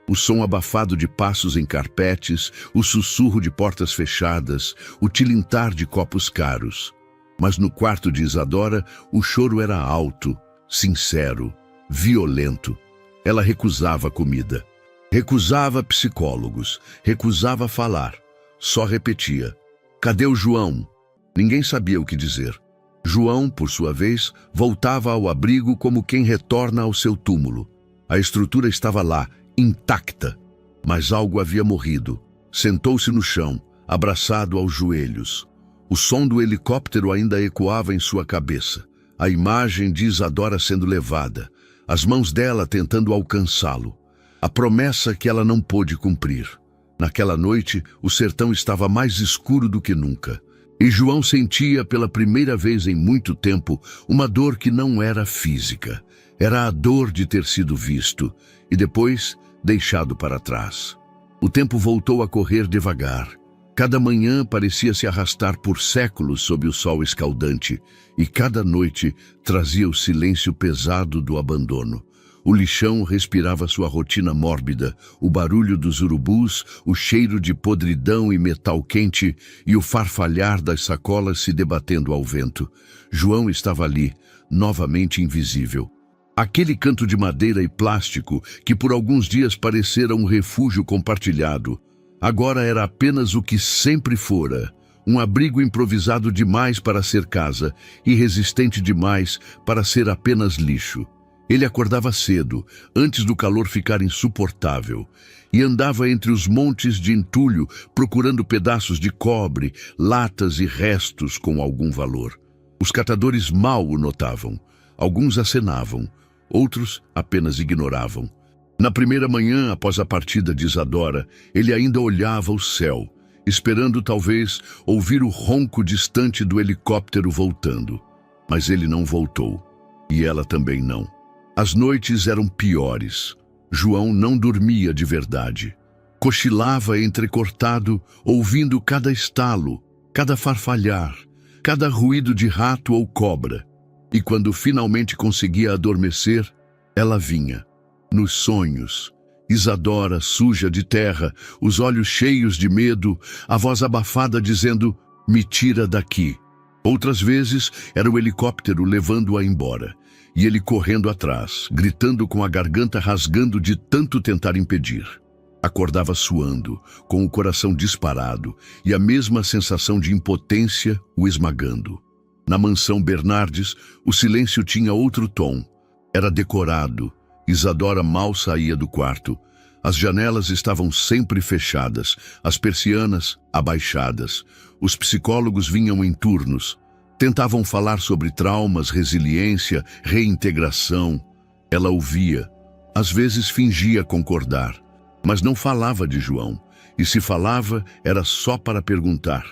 O som abafado de passos em carpetes, o sussurro de portas fechadas, o tilintar de copos caros. Mas no quarto de Isadora, o choro era alto, sincero, violento. Ela recusava comida, recusava psicólogos, recusava falar. Só repetia: "Cadê o João?" Ninguém sabia o que dizer. João, por sua vez, voltava ao abrigo como quem retorna ao seu túmulo. A estrutura estava lá, intacta, mas algo havia morrido. Sentou-se no chão, abraçado aos joelhos. O som do helicóptero ainda ecoava em sua cabeça. A imagem de Isadora sendo levada, as mãos dela tentando alcançá-lo. A promessa que ela não pôde cumprir. Naquela noite, o sertão estava mais escuro do que nunca. E João sentia pela primeira vez em muito tempo uma dor que não era física. Era a dor de ter sido visto e depois deixado para trás. O tempo voltou a correr devagar. Cada manhã parecia se arrastar por séculos sob o sol escaldante e cada noite trazia o silêncio pesado do abandono. O lixão respirava sua rotina mórbida, o barulho dos urubus, o cheiro de podridão e metal quente e o farfalhar das sacolas se debatendo ao vento. João estava ali, novamente invisível. Aquele canto de madeira e plástico que por alguns dias parecera um refúgio compartilhado, agora era apenas o que sempre fora, um abrigo improvisado demais para ser casa e resistente demais para ser apenas lixo. Ele acordava cedo, antes do calor ficar insuportável, e andava entre os montes de entulho procurando pedaços de cobre, latas e restos com algum valor. Os catadores mal o notavam. Alguns acenavam, outros apenas ignoravam. Na primeira manhã após a partida de Isadora, ele ainda olhava o céu, esperando talvez ouvir o ronco distante do helicóptero voltando. Mas ele não voltou, e ela também não. As noites eram piores. João não dormia de verdade. Cochilava entrecortado, ouvindo cada estalo, cada farfalhar, cada ruído de rato ou cobra. E quando finalmente conseguia adormecer, ela vinha. Nos sonhos, Isadora, suja de terra, os olhos cheios de medo, a voz abafada dizendo: "Me tira daqui." Outras vezes era o helicóptero levando-a embora. E ele correndo atrás, gritando com a garganta rasgando de tanto tentar impedir. Acordava suando, com o coração disparado e a mesma sensação de impotência o esmagando. Na mansão Bernardes, o silêncio tinha outro tom. Era decorado. Isadora mal saía do quarto. As janelas estavam sempre fechadas, as persianas abaixadas. Os psicólogos vinham em turnos. Tentavam falar sobre traumas, resiliência, reintegração. Ela ouvia. Às vezes fingia concordar, mas não falava de João. E se falava, era só para perguntar.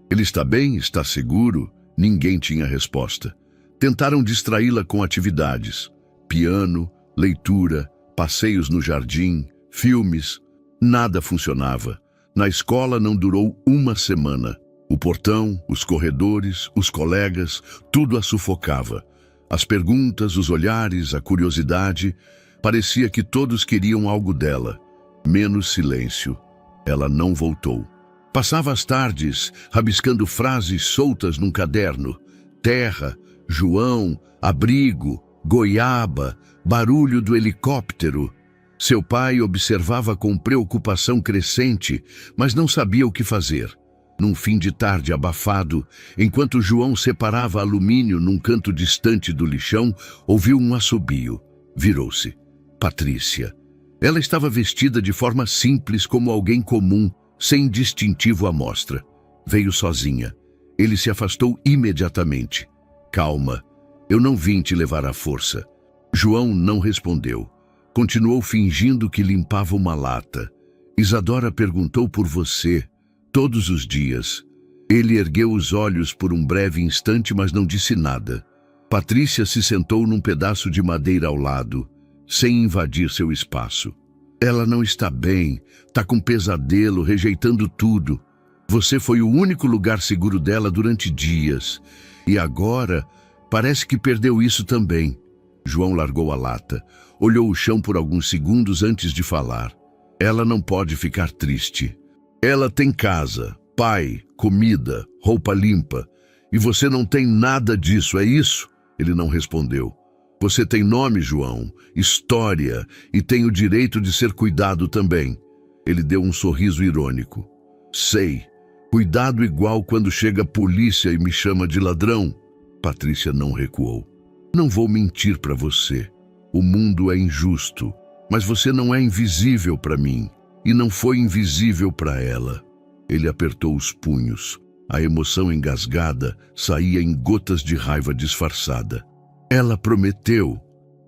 Ele está bem? Está seguro? Ninguém tinha resposta. Tentaram distraí-la com atividades. Piano, leitura, passeios no jardim, filmes. Nada funcionava. Na escola não durou uma semana. O portão, os corredores, os colegas, tudo a sufocava. As perguntas, os olhares, a curiosidade, parecia que todos queriam algo dela, menos silêncio. Ela não voltou. Passava as tardes, rabiscando frases soltas num caderno. Terra, João, abrigo, goiaba, barulho do helicóptero. Seu pai observava com preocupação crescente, mas não sabia o que fazer. Num fim de tarde abafado, enquanto João separava alumínio num canto distante do lixão, ouviu um assobio. Virou-se. Patrícia. Ela estava vestida de forma simples como alguém comum, sem distintivo à mostra. Veio sozinha. Ele se afastou imediatamente. Calma, eu não vim te levar à força. João não respondeu. Continuou fingindo que limpava uma lata. Isadora perguntou por você, todos os dias. Ele ergueu os olhos por um breve instante, mas não disse nada. Patrícia se sentou num pedaço de madeira ao lado, sem invadir seu espaço. Ela não está bem, está com pesadelo, rejeitando tudo. Você foi o único lugar seguro dela durante dias. E agora, parece que perdeu isso também. João largou a lata, olhou o chão por alguns segundos antes de falar. Ela não pode ficar triste. Ela tem casa, pai, comida, roupa limpa. E você não tem nada disso, é isso? Ele não respondeu. Você tem nome, João, história, e tem o direito de ser cuidado também. Ele deu um sorriso irônico. Sei. Cuidado igual quando chega a polícia e me chama de ladrão. Patrícia não recuou. Não vou mentir para você. O mundo é injusto, mas você não é invisível para mim, e não foi invisível para ela. Ele apertou os punhos. A emoção engasgada saía em gotas de raiva disfarçada. Ela prometeu.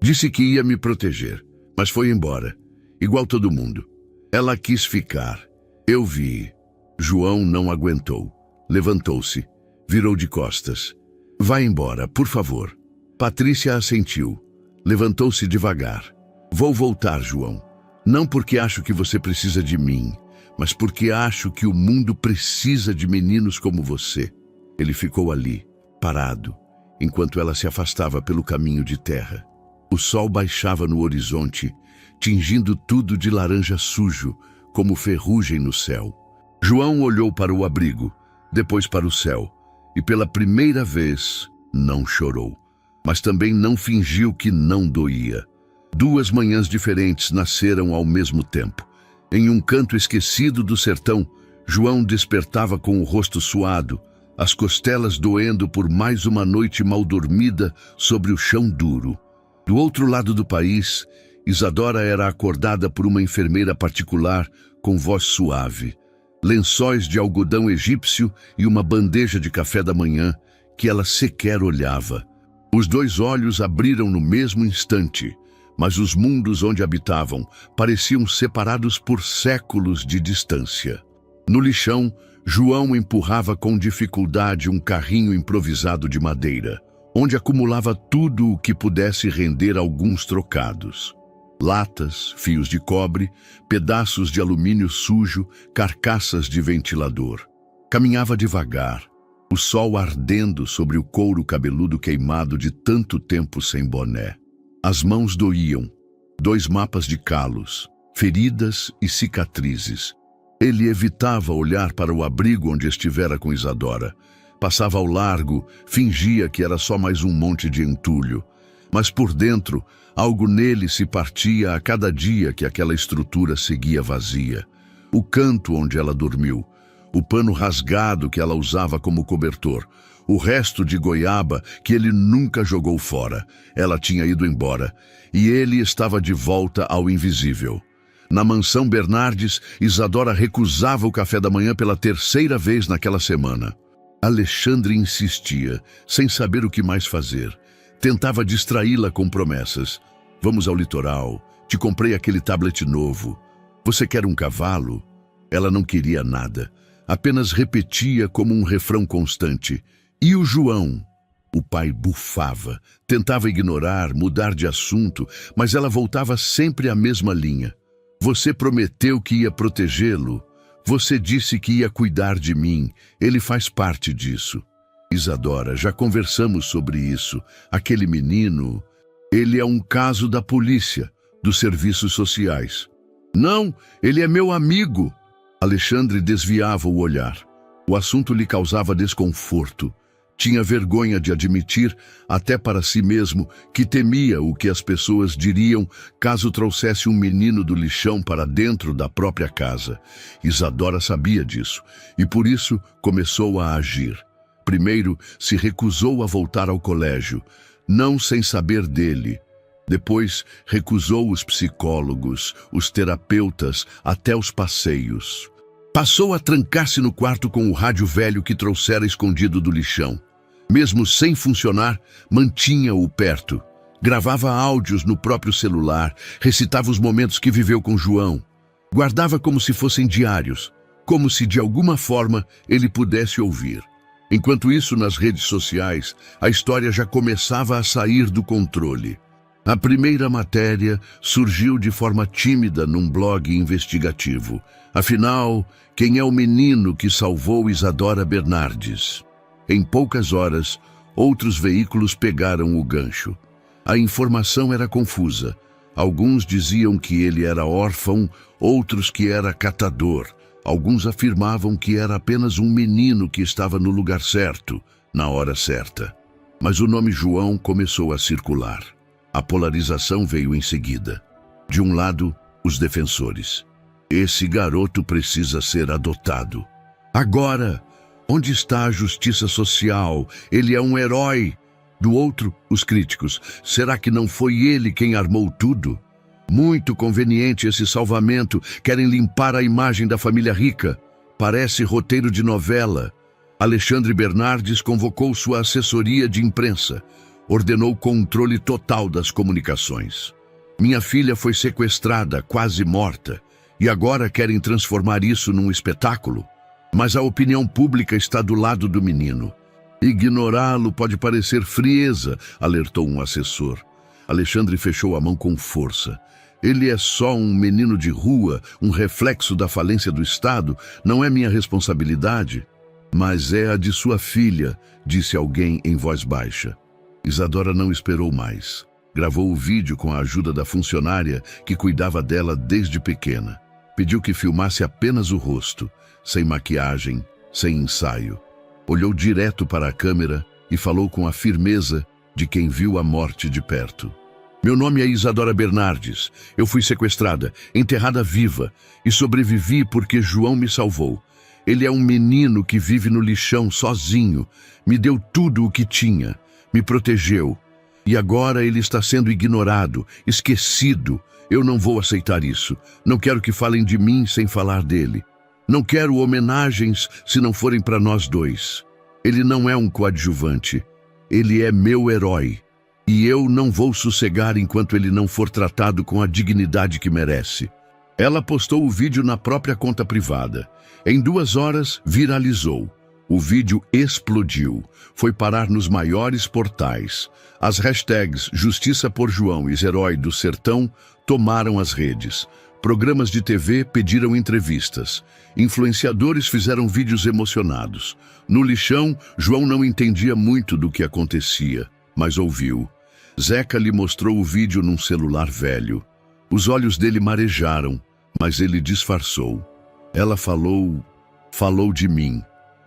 Disse que ia me proteger, mas foi embora. Igual todo mundo. Ela quis ficar. Eu vi. João não aguentou. Levantou-se. Virou de costas. Vá embora, por favor. Patrícia assentiu. Levantou-se devagar. Vou voltar, João. Não porque acho que você precisa de mim, mas porque acho que o mundo precisa de meninos como você. Ele ficou ali, parado, enquanto ela se afastava pelo caminho de terra. O sol baixava no horizonte, tingindo tudo de laranja sujo, como ferrugem no céu. João olhou para o abrigo, depois para o céu, e pela primeira vez não chorou, mas também não fingiu que não doía. Duas manhãs diferentes nasceram ao mesmo tempo. Em um canto esquecido do sertão, João despertava com o rosto suado, as costelas doendo por mais uma noite mal dormida sobre o chão duro. Do outro lado do país, Isadora era acordada por uma enfermeira particular com voz suave, lençóis de algodão egípcio e uma bandeja de café da manhã que ela sequer olhava. Os dois olhos abriram no mesmo instante, mas os mundos onde habitavam pareciam separados por séculos de distância. No lixão, João empurrava com dificuldade um carrinho improvisado de madeira, onde acumulava tudo o que pudesse render alguns trocados. Latas, fios de cobre, pedaços de alumínio sujo, carcaças de ventilador. Caminhava devagar, o sol ardendo sobre o couro cabeludo queimado de tanto tempo sem boné. As mãos doíam, 2 mapas de calos, feridas e cicatrizes. Ele evitava olhar para o abrigo onde estivera com Isadora. Passava ao largo, fingia que era só mais um monte de entulho. Mas por dentro, algo nele se partia a cada dia que aquela estrutura seguia vazia. O canto onde ela dormiu, o pano rasgado que ela usava como cobertor, o resto de goiaba que ele nunca jogou fora. Ela tinha ido embora, e ele estava de volta ao invisível. Na mansão Bernardes, Isadora recusava o café da manhã pela 3ª vez naquela semana. Alexandre insistia, sem saber o que mais fazer. Tentava distraí-la com promessas. Vamos ao litoral, te comprei aquele tablet novo. Você quer um cavalo? Ela não queria nada, apenas repetia como um refrão constante. E o João? O pai bufava, tentava ignorar, mudar de assunto, mas ela voltava sempre à mesma linha. Você prometeu que ia protegê-lo. Você disse que ia cuidar de mim. Ele faz parte disso. Isadora, já conversamos sobre isso. Aquele menino, ele é um caso da polícia, dos serviços sociais. Não, ele é meu amigo. Alexandre desviava o olhar. O assunto lhe causava desconforto. Tinha vergonha de admitir, até para si mesmo, que temia o que as pessoas diriam caso trouxesse um menino do lixão para dentro da própria casa. Isadora sabia disso, e por isso começou a agir. Primeiro, se recusou a voltar ao colégio, não sem saber dele. Depois, recusou os psicólogos, os terapeutas, até os passeios. Passou a trancar-se no quarto com o rádio velho que trouxera escondido do lixão. Mesmo sem funcionar, mantinha-o perto. Gravava áudios no próprio celular, recitava os momentos que viveu com João. Guardava como se fossem diários, como se de alguma forma ele pudesse ouvir. Enquanto isso, nas redes sociais, a história já começava a sair do controle. A primeira matéria surgiu de forma tímida num blog investigativo. Afinal, quem é o menino que salvou Isadora Bernardes? Em poucas horas, outros veículos pegaram o gancho. A informação era confusa. Alguns diziam que ele era órfão, outros que era catador. Alguns afirmavam que era apenas um menino que estava no lugar certo, na hora certa. Mas o nome João começou a circular. A polarização veio em seguida. De um lado, os defensores. Esse garoto precisa ser adotado. Agora, onde está a justiça social? Ele é um herói. Do outro, os críticos. Será que não foi ele quem armou tudo? Muito conveniente esse salvamento. Querem limpar a imagem da família rica. Parece roteiro de novela. Alexandre Bernardes convocou sua assessoria de imprensa. Ordenou controle total das comunicações. Minha filha foi sequestrada, quase morta. E agora querem transformar isso num espetáculo? Mas a opinião pública está do lado do menino. Ignorá-lo pode parecer frieza, alertou um assessor. Alexandre fechou a mão com força. Ele é só um menino de rua, um reflexo da falência do Estado. Não é minha responsabilidade. Mas é a de sua filha, disse alguém em voz baixa. Isadora não esperou mais. Gravou o vídeo com a ajuda da funcionária que cuidava dela desde pequena. Pediu que filmasse apenas o rosto, sem maquiagem, sem ensaio. Olhou direto para a câmera e falou com a firmeza de quem viu a morte de perto. Meu nome é Isadora Bernardes. Eu fui sequestrada, enterrada viva e sobrevivi porque João me salvou. Ele é um menino que vive no lixão sozinho. Me deu tudo o que tinha. Me protegeu. E agora ele está sendo ignorado, esquecido. Eu não vou aceitar isso. Não quero que falem de mim sem falar dele. Não quero homenagens se não forem para nós dois. Ele não é um coadjuvante. Ele é meu herói. E eu não vou sossegar enquanto ele não for tratado com a dignidade que merece. Ela postou o vídeo na própria conta privada. Em 2 horas, viralizou. O vídeo explodiu. Foi parar nos maiores portais. As hashtags Justiça por João e Herói do Sertão tomaram as redes. Programas de TV pediram entrevistas. Influenciadores fizeram vídeos emocionados. No lixão, João não entendia muito do que acontecia, mas ouviu. Zeca lhe mostrou o vídeo num celular velho. Os olhos dele marejaram, mas ele disfarçou. Ela falou de mim.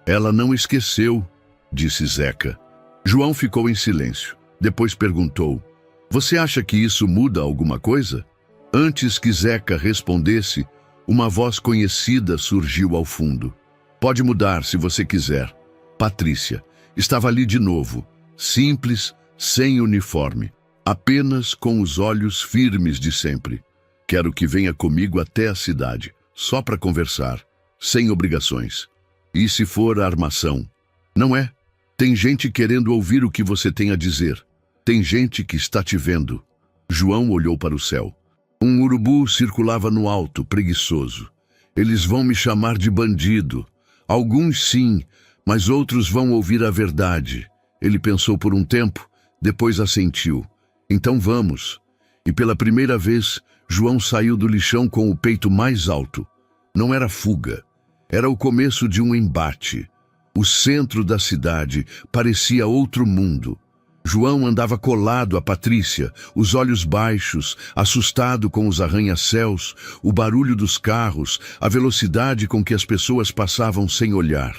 Ela não esqueceu, disse Zeca. João ficou em silêncio. Depois perguntou, você acha que isso muda alguma coisa? Antes que Zeca respondesse, uma voz conhecida surgiu ao fundo. Pode mudar se você quiser. Patrícia estava ali de novo, simples, sem uniforme, apenas com os olhos firmes de sempre. Quero que venha comigo até a cidade, só para conversar, sem obrigações. E se for a armação? Não é? Tem gente querendo ouvir o que você tem a dizer. Tem gente que está te vendo. João olhou para o céu. Um urubu circulava no alto, preguiçoso. Eles vão me chamar de bandido. Alguns sim, mas outros vão ouvir a verdade. Ele pensou por um tempo, depois assentiu. Então vamos. E pela primeira vez, João saiu do lixão com o peito mais alto. Não era fuga. Era o começo de um embate. O centro da cidade parecia outro mundo. João andava colado a Patrícia, os olhos baixos, assustado com os arranha-céus, o barulho dos carros, a velocidade com que as pessoas passavam sem olhar.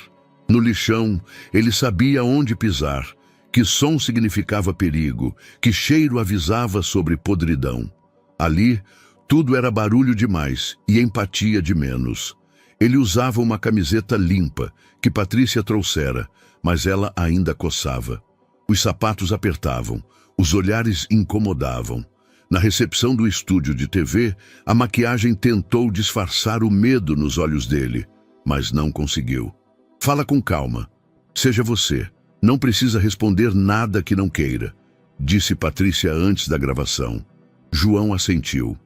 No lixão, ele sabia onde pisar, que som significava perigo, que cheiro avisava sobre podridão. Ali, tudo era barulho demais e empatia de menos. Ele usava uma camiseta limpa, que Patrícia trouxera, mas ela ainda coçava. Os sapatos apertavam, os olhares incomodavam. Na recepção do estúdio de TV, a maquiagem tentou disfarçar o medo nos olhos dele, mas não conseguiu. Fala com calma. Seja você. Não precisa responder nada que não queira, disse Patrícia antes da gravação. João assentiu,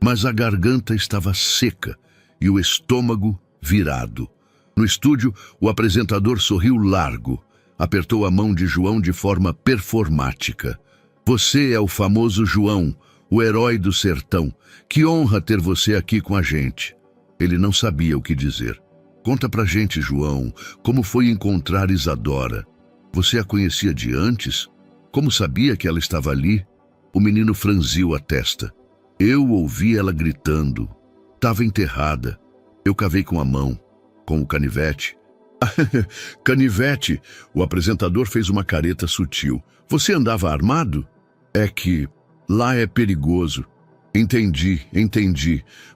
mas a garganta estava seca e o estômago virado. No estúdio, o apresentador sorriu largo, apertou a mão de João de forma performática. Você é o famoso João, o herói do sertão. Que honra ter você aqui com a gente. Ele não sabia o que dizer. Conta pra gente, João, como foi encontrar Isadora? Você a conhecia de antes? Como sabia que ela estava ali? O menino franziu a testa. Eu ouvi ela gritando. Estava enterrada. Eu cavei com a mão, com o canivete. Canivete! O apresentador fez uma careta sutil. Você andava armado? É que lá é perigoso. Entendi.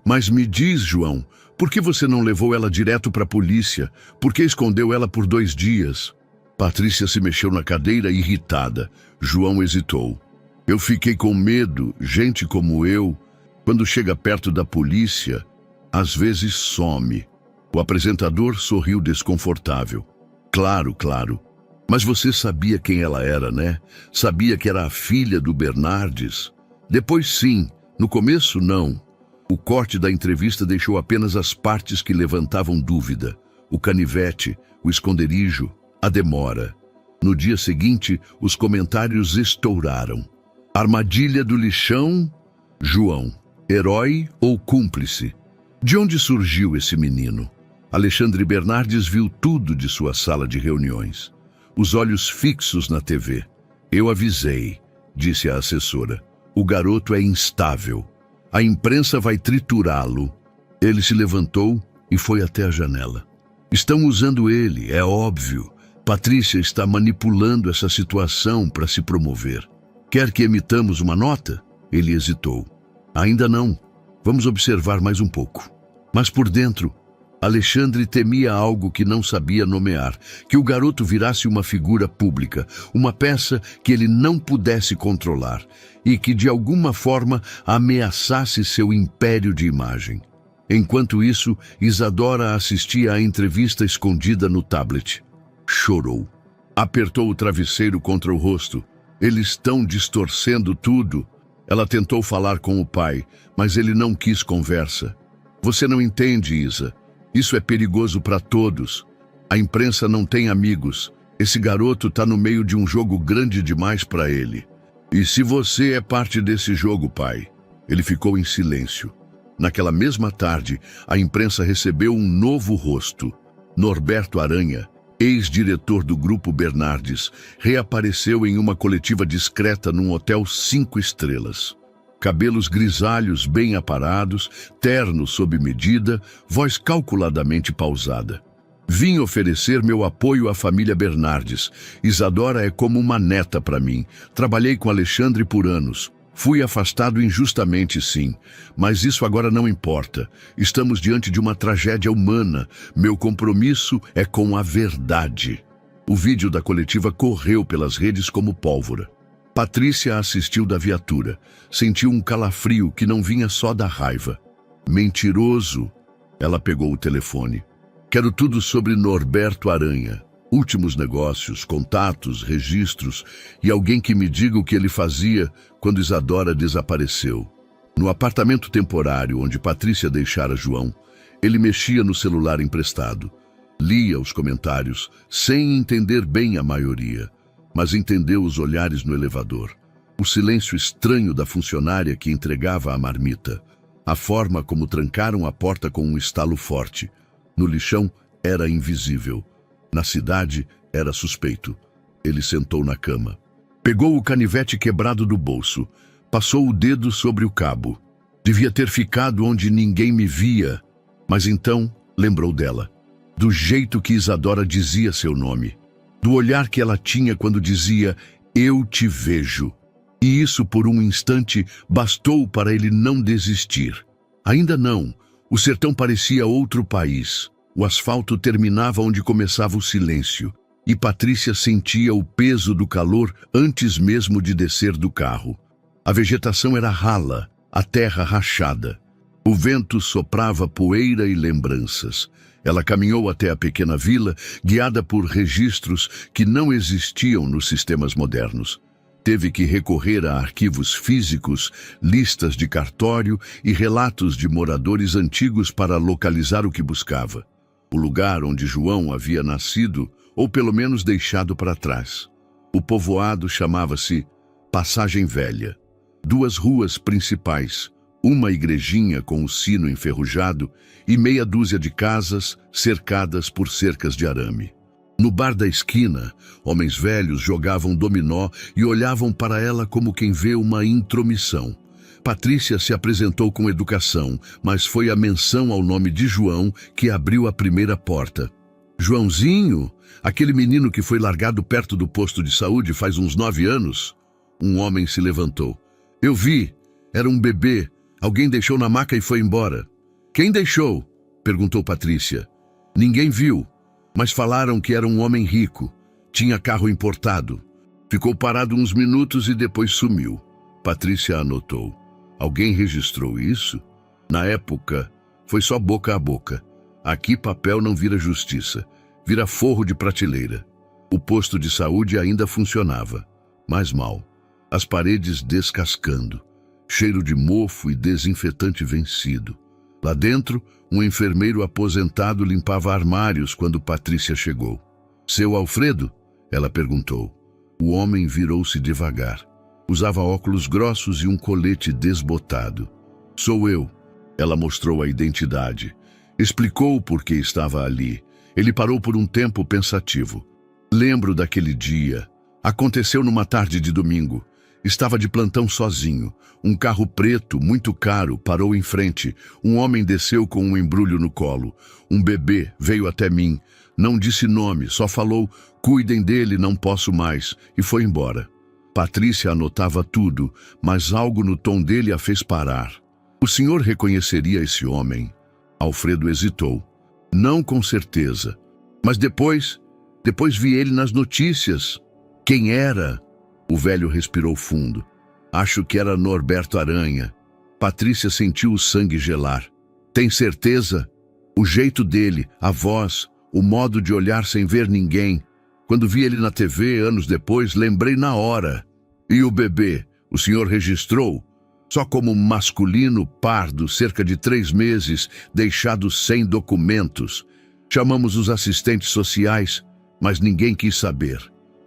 Mas me diz, João, por que você não levou ela direto para a polícia? Por que escondeu ela por 2 dias? Patrícia se mexeu na cadeira, irritada. João hesitou. Eu fiquei com medo. Gente como eu, quando chega perto da polícia, às vezes some. O apresentador sorriu desconfortável. Claro. Mas você sabia quem ela era, né? Sabia que era a filha do Bernardes? Depois sim, no começo não. O corte da entrevista deixou apenas as partes que levantavam dúvida. O canivete, o esconderijo, a demora. No dia seguinte, os comentários estouraram. Armadilha do lixão? João, herói ou cúmplice? De onde surgiu esse menino? Alexandre Bernardes viu tudo de sua sala de reuniões. Os olhos fixos na TV. Eu avisei, disse a assessora. O garoto é instável. A imprensa vai triturá-lo. Ele se levantou e foi até a janela. Estão usando ele, é óbvio. Patrícia está manipulando essa situação para se promover. Quer que emitamos uma nota? Ele hesitou. Ainda não. Vamos observar mais um pouco. Mas por dentro, Alexandre temia algo que não sabia nomear, que o garoto virasse uma figura pública, uma peça que ele não pudesse controlar e que de alguma forma ameaçasse seu império de imagem. Enquanto isso, Isadora assistia à entrevista escondida no tablet. Chorou. Apertou o travesseiro contra o rosto. Eles estão distorcendo tudo. Ela tentou falar com o pai, mas ele não quis conversa. Você não entende, Isa. Isso é perigoso para todos. A imprensa não tem amigos. Esse garoto está no meio de um jogo grande demais para ele. E se você é parte desse jogo, pai? Ele ficou em silêncio. Naquela mesma tarde, a imprensa recebeu um novo rosto. Norberto Aranha, ex-diretor do Grupo Bernardes, reapareceu em uma coletiva discreta num hotel 5 estrelas. Cabelos grisalhos bem aparados, terno sob medida, voz calculadamente pausada. Vim oferecer meu apoio à família Bernardes. Isadora é como uma neta para mim. Trabalhei com Alexandre por anos. Fui afastado injustamente, sim, mas isso agora não importa. Estamos diante de uma tragédia humana. Meu compromisso é com a verdade. O vídeo da coletiva correu pelas redes como pólvora. Patrícia assistiu da viatura. Sentiu um calafrio que não vinha só da raiva. Mentiroso. Ela pegou o telefone. Quero tudo sobre Norberto Aranha. Últimos negócios, contatos, registros e alguém que me diga o que ele fazia quando Isadora desapareceu. No apartamento temporário onde Patrícia deixara João, ele mexia no celular emprestado. Lia os comentários, sem entender bem a maioria, mas entendeu os olhares no elevador. O silêncio estranho da funcionária que entregava a marmita. A forma como trancaram a porta com um estalo forte. No lixão era invisível. Na cidade, era suspeito. Ele sentou na cama. Pegou o canivete quebrado do bolso. Passou o dedo sobre o cabo. Devia ter ficado onde ninguém me via. Mas então, lembrou dela. Do jeito que Isadora dizia seu nome. Do olhar que ela tinha quando dizia, eu te vejo. E isso, por um instante, bastou para ele não desistir. Ainda não. O sertão parecia outro país. O asfalto terminava onde começava o silêncio, e Patrícia sentia o peso do calor antes mesmo de descer do carro. A vegetação era rala, a terra rachada. O vento soprava poeira e lembranças. Ela caminhou até a pequena vila, guiada por registros que não existiam nos sistemas modernos. Teve que recorrer a arquivos físicos, listas de cartório e relatos de moradores antigos para localizar o que buscava. O lugar onde João havia nascido, ou pelo menos deixado para trás. O povoado chamava-se Passagem Velha. 2 ruas principais, uma igrejinha com o sino enferrujado e meia dúzia de casas cercadas por cercas de arame. No bar da esquina, homens velhos jogavam dominó e olhavam para ela como quem vê uma intromissão. Patrícia se apresentou com educação, mas foi a menção ao nome de João que abriu a primeira porta. Joãozinho, aquele menino que foi largado perto do posto de saúde faz uns 9 anos? Um homem se levantou. Eu vi, era um bebê. Alguém deixou na maca e foi embora. Quem deixou? Perguntou Patrícia. Ninguém viu, mas falaram que era um homem rico. Tinha carro importado. Ficou parado uns minutos e depois sumiu. Patrícia anotou. Alguém registrou isso? Na época, foi só boca a boca. Aqui papel não vira justiça, vira forro de prateleira. O posto de saúde ainda funcionava, mas mal. As paredes descascando, cheiro de mofo e desinfetante vencido. Lá dentro, um enfermeiro aposentado limpava armários quando Patrícia chegou. Seu Alfredo? Ela perguntou. O homem virou-se devagar. Usava óculos grossos e um colete desbotado. Sou eu. Ela mostrou a identidade. Explicou por que estava ali. Ele parou por um tempo pensativo. Lembro daquele dia. Aconteceu numa tarde de domingo. Estava de plantão sozinho. Um carro preto, muito caro, parou em frente. Um homem desceu com um embrulho no colo. Um bebê veio até mim. Não disse nome, só falou, cuidem dele, não posso mais, e foi embora. Patrícia anotava tudo, mas algo no tom dele a fez parar. O senhor reconheceria esse homem? Alfredo hesitou. Não com certeza. Mas depois vi ele nas notícias. Quem era? O velho respirou fundo. Acho que era Norberto Aranha. Patrícia sentiu o sangue gelar. Tem certeza? O jeito dele, a voz, o modo de olhar sem ver ninguém. Quando vi ele na TV, anos depois, lembrei na hora. E o bebê, o senhor registrou? Só como masculino, pardo, cerca de 3 meses, deixado sem documentos. Chamamos os assistentes sociais, mas ninguém quis saber.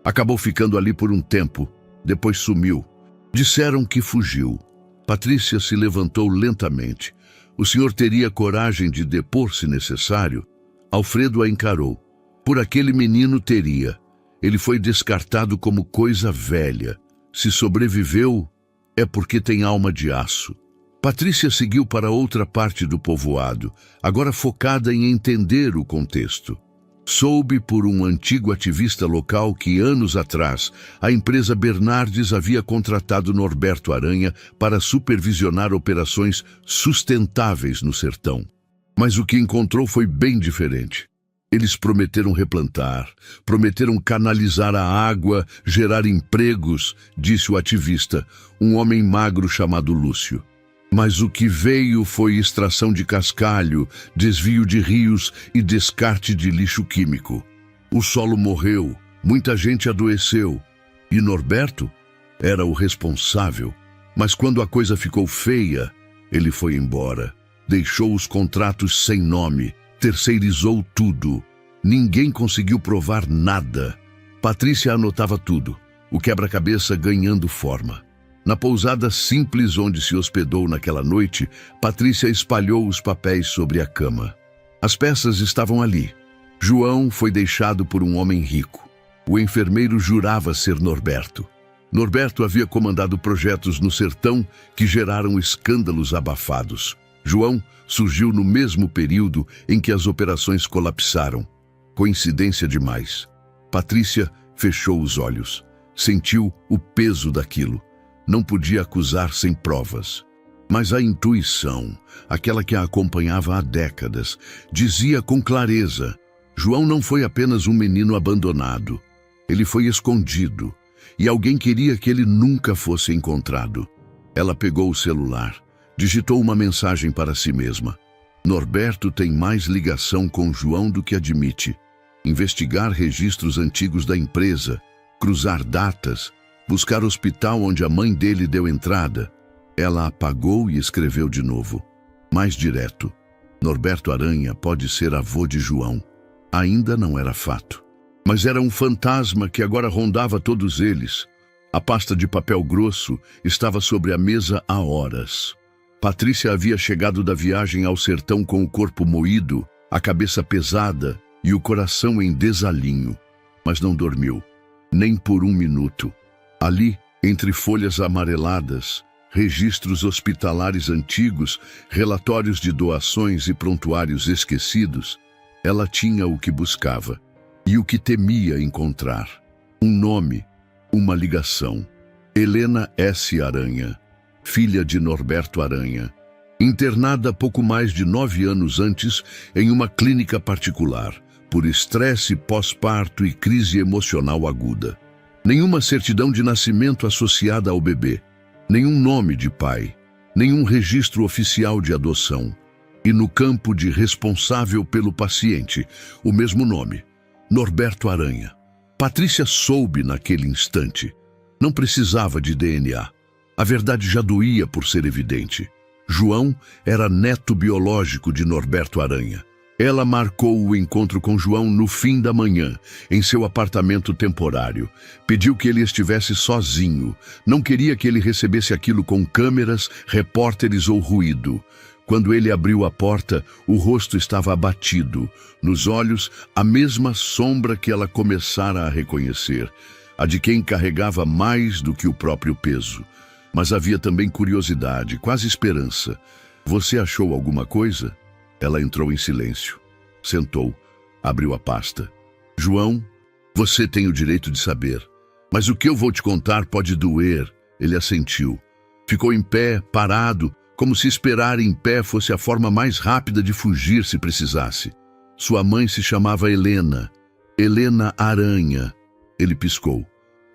Acabou ficando ali por um tempo, depois sumiu. Disseram que fugiu. Patrícia se levantou lentamente. O senhor teria coragem de depor se necessário? Alfredo a encarou. Por aquele menino teria. Ele foi descartado como coisa velha. Se sobreviveu, é porque tem alma de aço. Patrícia seguiu para outra parte do povoado, agora focada em entender o contexto. Soube por um antigo ativista local que, anos atrás, a empresa Bernardes havia contratado Norberto Aranha para supervisionar operações sustentáveis no sertão. Mas o que encontrou foi bem diferente. Eles prometeram replantar, prometeram canalizar a água, gerar empregos, disse o ativista, um homem magro chamado Lúcio. Mas o que veio foi extração de cascalho, desvio de rios e descarte de lixo químico. O solo morreu, muita gente adoeceu. E Norberto era o responsável. Mas quando a coisa ficou feia, ele foi embora. Deixou os contratos sem nome, terceirizou tudo. Ninguém conseguiu provar nada. Patrícia anotava tudo, o quebra-cabeça ganhando forma. Na pousada simples onde se hospedou naquela noite, Patrícia espalhou os papéis sobre a cama. As peças estavam ali. João foi deixado por um homem rico. O enfermeiro jurava ser Norberto. Norberto havia comandado projetos no sertão que geraram escândalos abafados. João surgiu no mesmo período em que as operações colapsaram. Coincidência demais. Patrícia fechou os olhos. Sentiu o peso daquilo. Não podia acusar sem provas. Mas a intuição, aquela que a acompanhava há décadas, dizia com clareza: João não foi apenas um menino abandonado. Ele foi escondido. E alguém queria que ele nunca fosse encontrado. Ela pegou o celular. Digitou uma mensagem para si mesma. Norberto tem mais ligação com João do que admite. Investigar registros antigos da empresa, cruzar datas, buscar hospital onde a mãe dele deu entrada. Ela apagou e escreveu de novo. Mais direto. Norberto Aranha pode ser avô de João. Ainda não era fato. Mas era um fantasma que agora rondava todos eles. A pasta de papel grosso estava sobre a mesa há horas. Patrícia havia chegado da viagem ao sertão com o corpo moído, a cabeça pesada e o coração em desalinho. Mas não dormiu, nem por um minuto. Ali, entre folhas amareladas, registros hospitalares antigos, relatórios de doações e prontuários esquecidos, ela tinha o que buscava e o que temia encontrar. Um nome, uma ligação. Helena S. Aranha, filha de Norberto Aranha, internada pouco mais de 9 anos antes em uma clínica particular, por estresse pós-parto e crise emocional aguda. Nenhuma certidão de nascimento associada ao bebê, nenhum nome de pai, nenhum registro oficial de adoção. E no campo de responsável pelo paciente, o mesmo nome, Norberto Aranha. Patrícia soube naquele instante. Não precisava de DNA. A verdade já doía por ser evidente. João era neto biológico de Norberto Aranha. Ela marcou o encontro com João no fim da manhã, em seu apartamento temporário. Pediu que ele estivesse sozinho. Não queria que ele recebesse aquilo com câmeras, repórteres ou ruído. Quando ele abriu a porta, o rosto estava abatido. Nos olhos, a mesma sombra que ela começara a reconhecer, a de quem carregava mais do que o próprio peso. Mas havia também curiosidade, quase esperança. Você achou alguma coisa? Ela entrou em silêncio. Sentou. Abriu a pasta. João, você tem o direito de saber. Mas o que eu vou te contar pode doer. Ele assentiu. Ficou em pé, parado, como se esperar em pé fosse a forma mais rápida de fugir se precisasse. Sua mãe se chamava Helena. Helena Aranha. Ele piscou.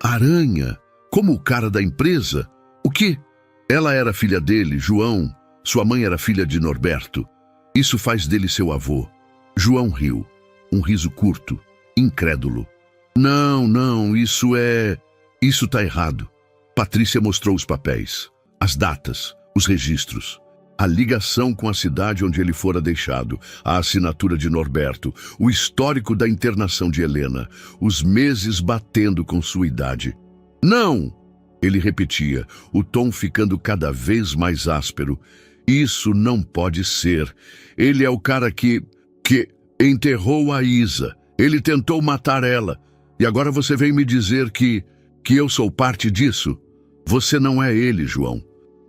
Aranha? Como o cara da empresa? O quê? Ela era filha dele, João. Sua mãe era filha de Norberto. Isso faz dele seu avô. João riu. Um riso curto, incrédulo. Não, isso tá errado. Patrícia mostrou os papéis, as datas, os registros, a ligação com a cidade onde ele fora deixado, a assinatura de Norberto, o histórico da internação de Helena, os meses batendo com sua idade. Não! Ele repetia, o tom ficando cada vez mais áspero. Isso não pode ser. Ele é o cara que enterrou a Isa. Ele tentou matar ela. E agora você vem me dizer que eu sou parte disso? Você não é ele, João.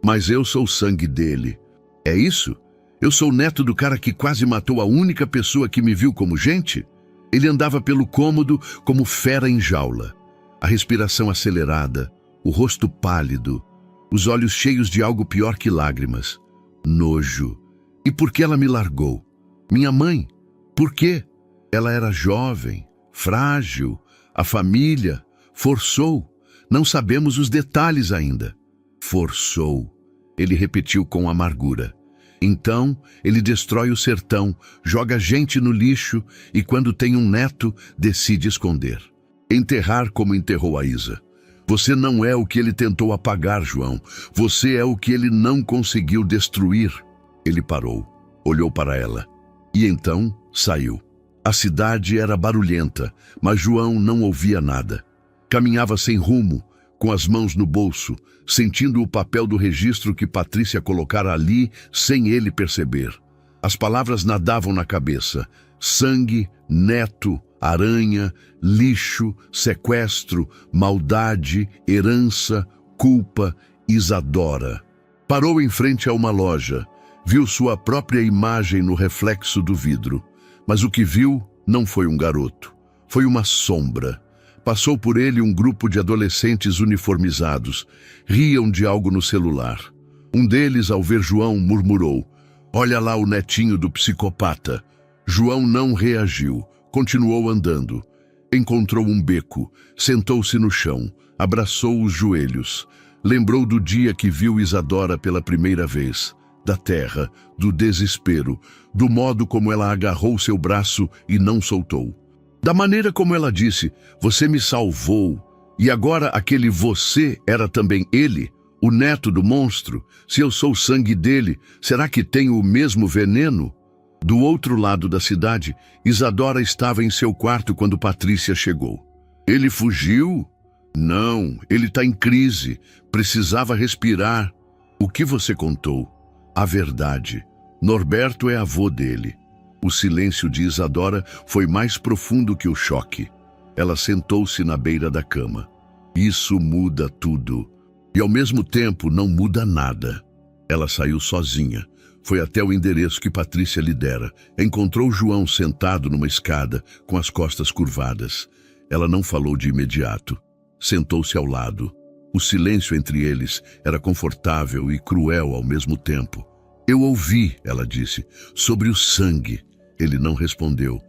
Mas eu sou o sangue dele. É isso? Eu sou o neto do cara que quase matou a única pessoa que me viu como gente? Ele andava pelo cômodo como fera em jaula. A respiração acelerada, o rosto pálido, os olhos cheios de algo pior que lágrimas. Nojo. E por que ela me largou? Minha mãe. Por quê? Ela era jovem, frágil, a família. Forçou. Não sabemos os detalhes ainda. Forçou. Ele repetiu com amargura. Então, ele destrói o sertão, joga gente no lixo e, quando tem um neto, decide esconder. Enterrar como enterrou a Isa. Você não é o que ele tentou apagar, João. Você é o que ele não conseguiu destruir. Ele parou, olhou para ela. E então, saiu. A cidade era barulhenta, mas João não ouvia nada. Caminhava sem rumo, com as mãos no bolso, sentindo o papel do registro que Patrícia colocara ali sem ele perceber. As palavras nadavam na cabeça. Sangue, neto, aranha, lixo, sequestro, maldade, herança, culpa, Isadora. Parou em frente a uma loja. Viu sua própria imagem no reflexo do vidro. Mas o que viu não foi um garoto. Foi uma sombra. Passou por ele um grupo de adolescentes uniformizados. Riam de algo no celular. Um deles, ao ver João, murmurou: "Olha lá o netinho do psicopata." João não reagiu. Continuou andando. Encontrou um beco. Sentou-se no chão. Abraçou os joelhos. Lembrou do dia que viu Isadora pela primeira vez. da terra, do desespero, do modo como ela agarrou seu braço e não soltou. Da maneira como ela disse: "Você me salvou." E agora aquele você era também ele, o neto do monstro. Se eu sou o sangue dele, será que tenho o mesmo veneno? Do outro lado da cidade, Isadora estava em seu quarto quando Patrícia chegou. Ele fugiu? Não, ele está em crise. Precisava respirar. O que você contou? A verdade. Norberto é avô dele. O silêncio de Isadora foi mais profundo que o choque. Ela sentou-se na beira da cama. Isso muda tudo. E ao mesmo tempo não muda nada. Ela saiu sozinha. Foi até o endereço que Patrícia lhe dera. Encontrou João sentado numa escada, com as costas curvadas. Ela não falou de imediato. Sentou-se ao lado. O silêncio entre eles era confortável e cruel ao mesmo tempo. "Eu ouvi", ela disse, "sobre o sangue." Ele não respondeu.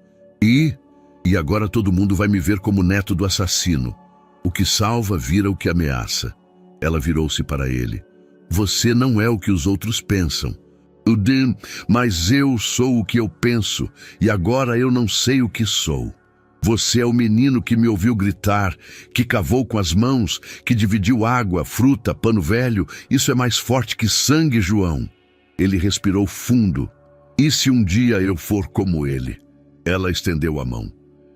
E agora todo mundo vai me ver como neto do assassino. O que salva vira o que ameaça." Ela virou-se para ele. "Você não é o que os outros pensam." Mas eu sou o que eu penso, e agora eu não sei o que sou." Você é o menino que me ouviu gritar, que cavou com as mãos, que dividiu água, fruta, pano velho. Isso é mais forte que sangue, João." Ele respirou fundo. "E se um dia eu for como ele?" Ela estendeu a mão.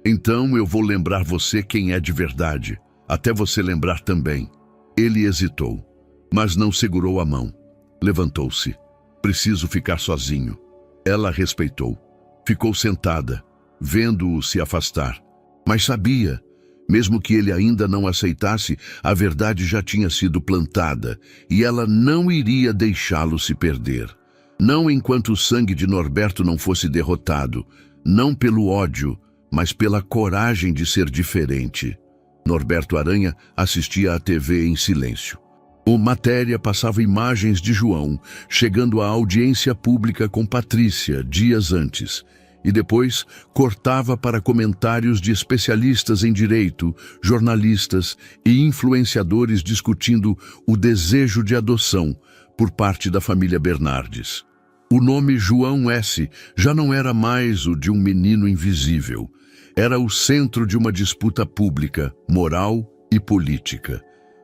"Então eu vou lembrar você quem é de verdade, até você lembrar também." Ele hesitou, mas não segurou a mão. Levantou-se. "Preciso ficar sozinho." Ela respeitou. Ficou sentada, vendo-o se afastar. Mas sabia, mesmo que ele ainda não aceitasse, a verdade já tinha sido plantada, e ela não iria deixá-lo se perder. Não enquanto o sangue de Norberto não fosse derrotado, não pelo ódio, mas pela coragem de ser diferente. Norberto Aranha assistia à TV em silêncio. O Matéria passava imagens de João chegando à audiência pública com Patrícia dias antes, e depois cortava para comentários de especialistas em direito, jornalistas e influenciadores discutindo o desejo de adoção por parte da família Bernardes. O nome João S. já não era mais o de um menino invisível. Era o centro de uma disputa pública, moral e política.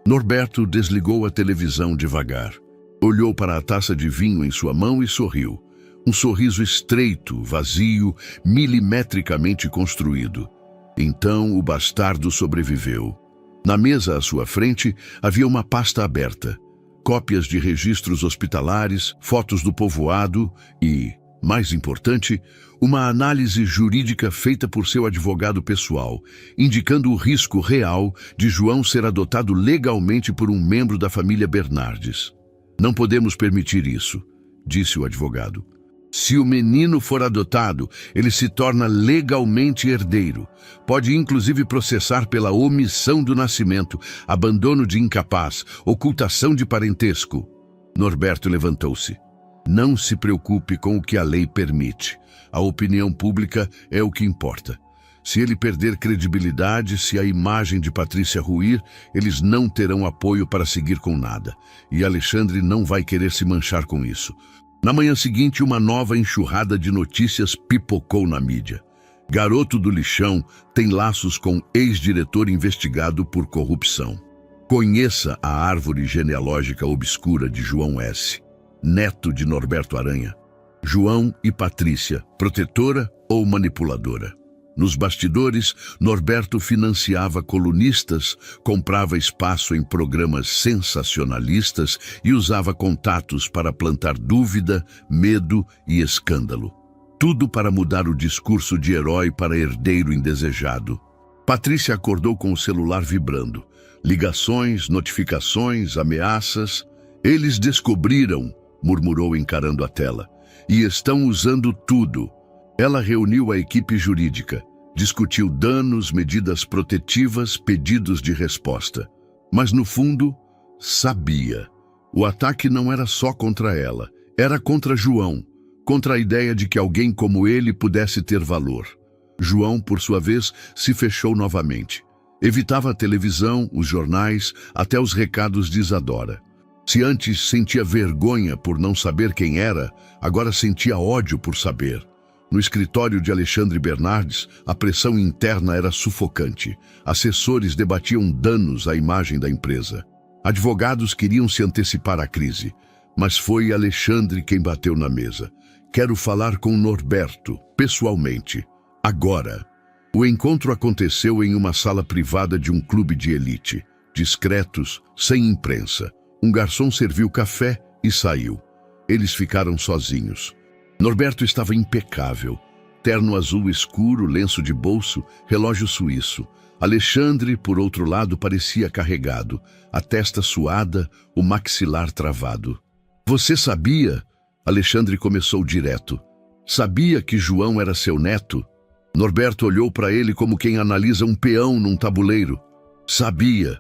Norberto desligou a televisão devagar. Olhou para a taça de vinho em sua mão e sorriu. Um sorriso estreito, vazio, milimetricamente construído. Então o bastardo sobreviveu. Na mesa à sua frente havia uma pasta aberta. Cópias de registros hospitalares, fotos do povoado e, mais importante, uma análise jurídica feita por seu advogado pessoal, indicando o risco real de João ser adotado legalmente por um membro da família Bernardes. "Não podemos permitir isso", disse o advogado. "Se o menino for adotado, ele se torna legalmente herdeiro. Pode inclusive processar pela omissão do nascimento, abandono de incapaz, ocultação de parentesco." Norberto levantou-se. "Não se preocupe com o que a lei permite. A opinião pública é o que importa. Se ele perder credibilidade, se a imagem de Patrícia ruir, eles não terão apoio para seguir com nada. E Alexandre não vai querer se manchar com isso." Na manhã seguinte, uma nova enxurrada de notícias pipocou na mídia. Garoto do lixão tem laços com ex-diretor investigado por corrupção. Conheça a árvore genealógica obscura de João S., neto de Norberto Aranha. João e Patrícia, protetora ou manipuladora? Nos bastidores, Norberto financiava colunistas, comprava espaço em programas sensacionalistas e usava contatos para plantar dúvida, medo e escândalo. Tudo para mudar o discurso de herói para herdeiro indesejado. Patrícia acordou com o celular vibrando. Ligações, notificações, ameaças. "Eles descobriram", murmurou encarando a tela, "e estão usando tudo." Ela reuniu a equipe jurídica, discutiu danos, medidas protetivas, pedidos de resposta. Mas no fundo, sabia. O ataque não era só contra ela, era contra João, contra a ideia de que alguém como ele pudesse ter valor. João, por sua vez, se fechou novamente. Evitava a televisão, os jornais, até os recados de Isadora. Se antes sentia vergonha por não saber quem era, agora sentia ódio por saber. No escritório de Alexandre Bernardes, a pressão interna era sufocante. Assessores debatiam danos à imagem da empresa. Advogados queriam se antecipar à crise, mas foi Alexandre quem bateu na mesa. Quero falar com Norberto, pessoalmente, agora. O encontro aconteceu em uma sala privada de um clube de elite. Discretos, sem imprensa. Um garçom serviu café e saiu. Eles ficaram sozinhos. Norberto estava impecável. Terno azul escuro, lenço de bolso, relógio suíço. Alexandre, por outro lado, parecia carregado. A testa suada, o maxilar travado. Você sabia? Alexandre começou direto. Sabia que João era seu neto? Norberto olhou para ele como quem analisa um peão num tabuleiro. Sabia.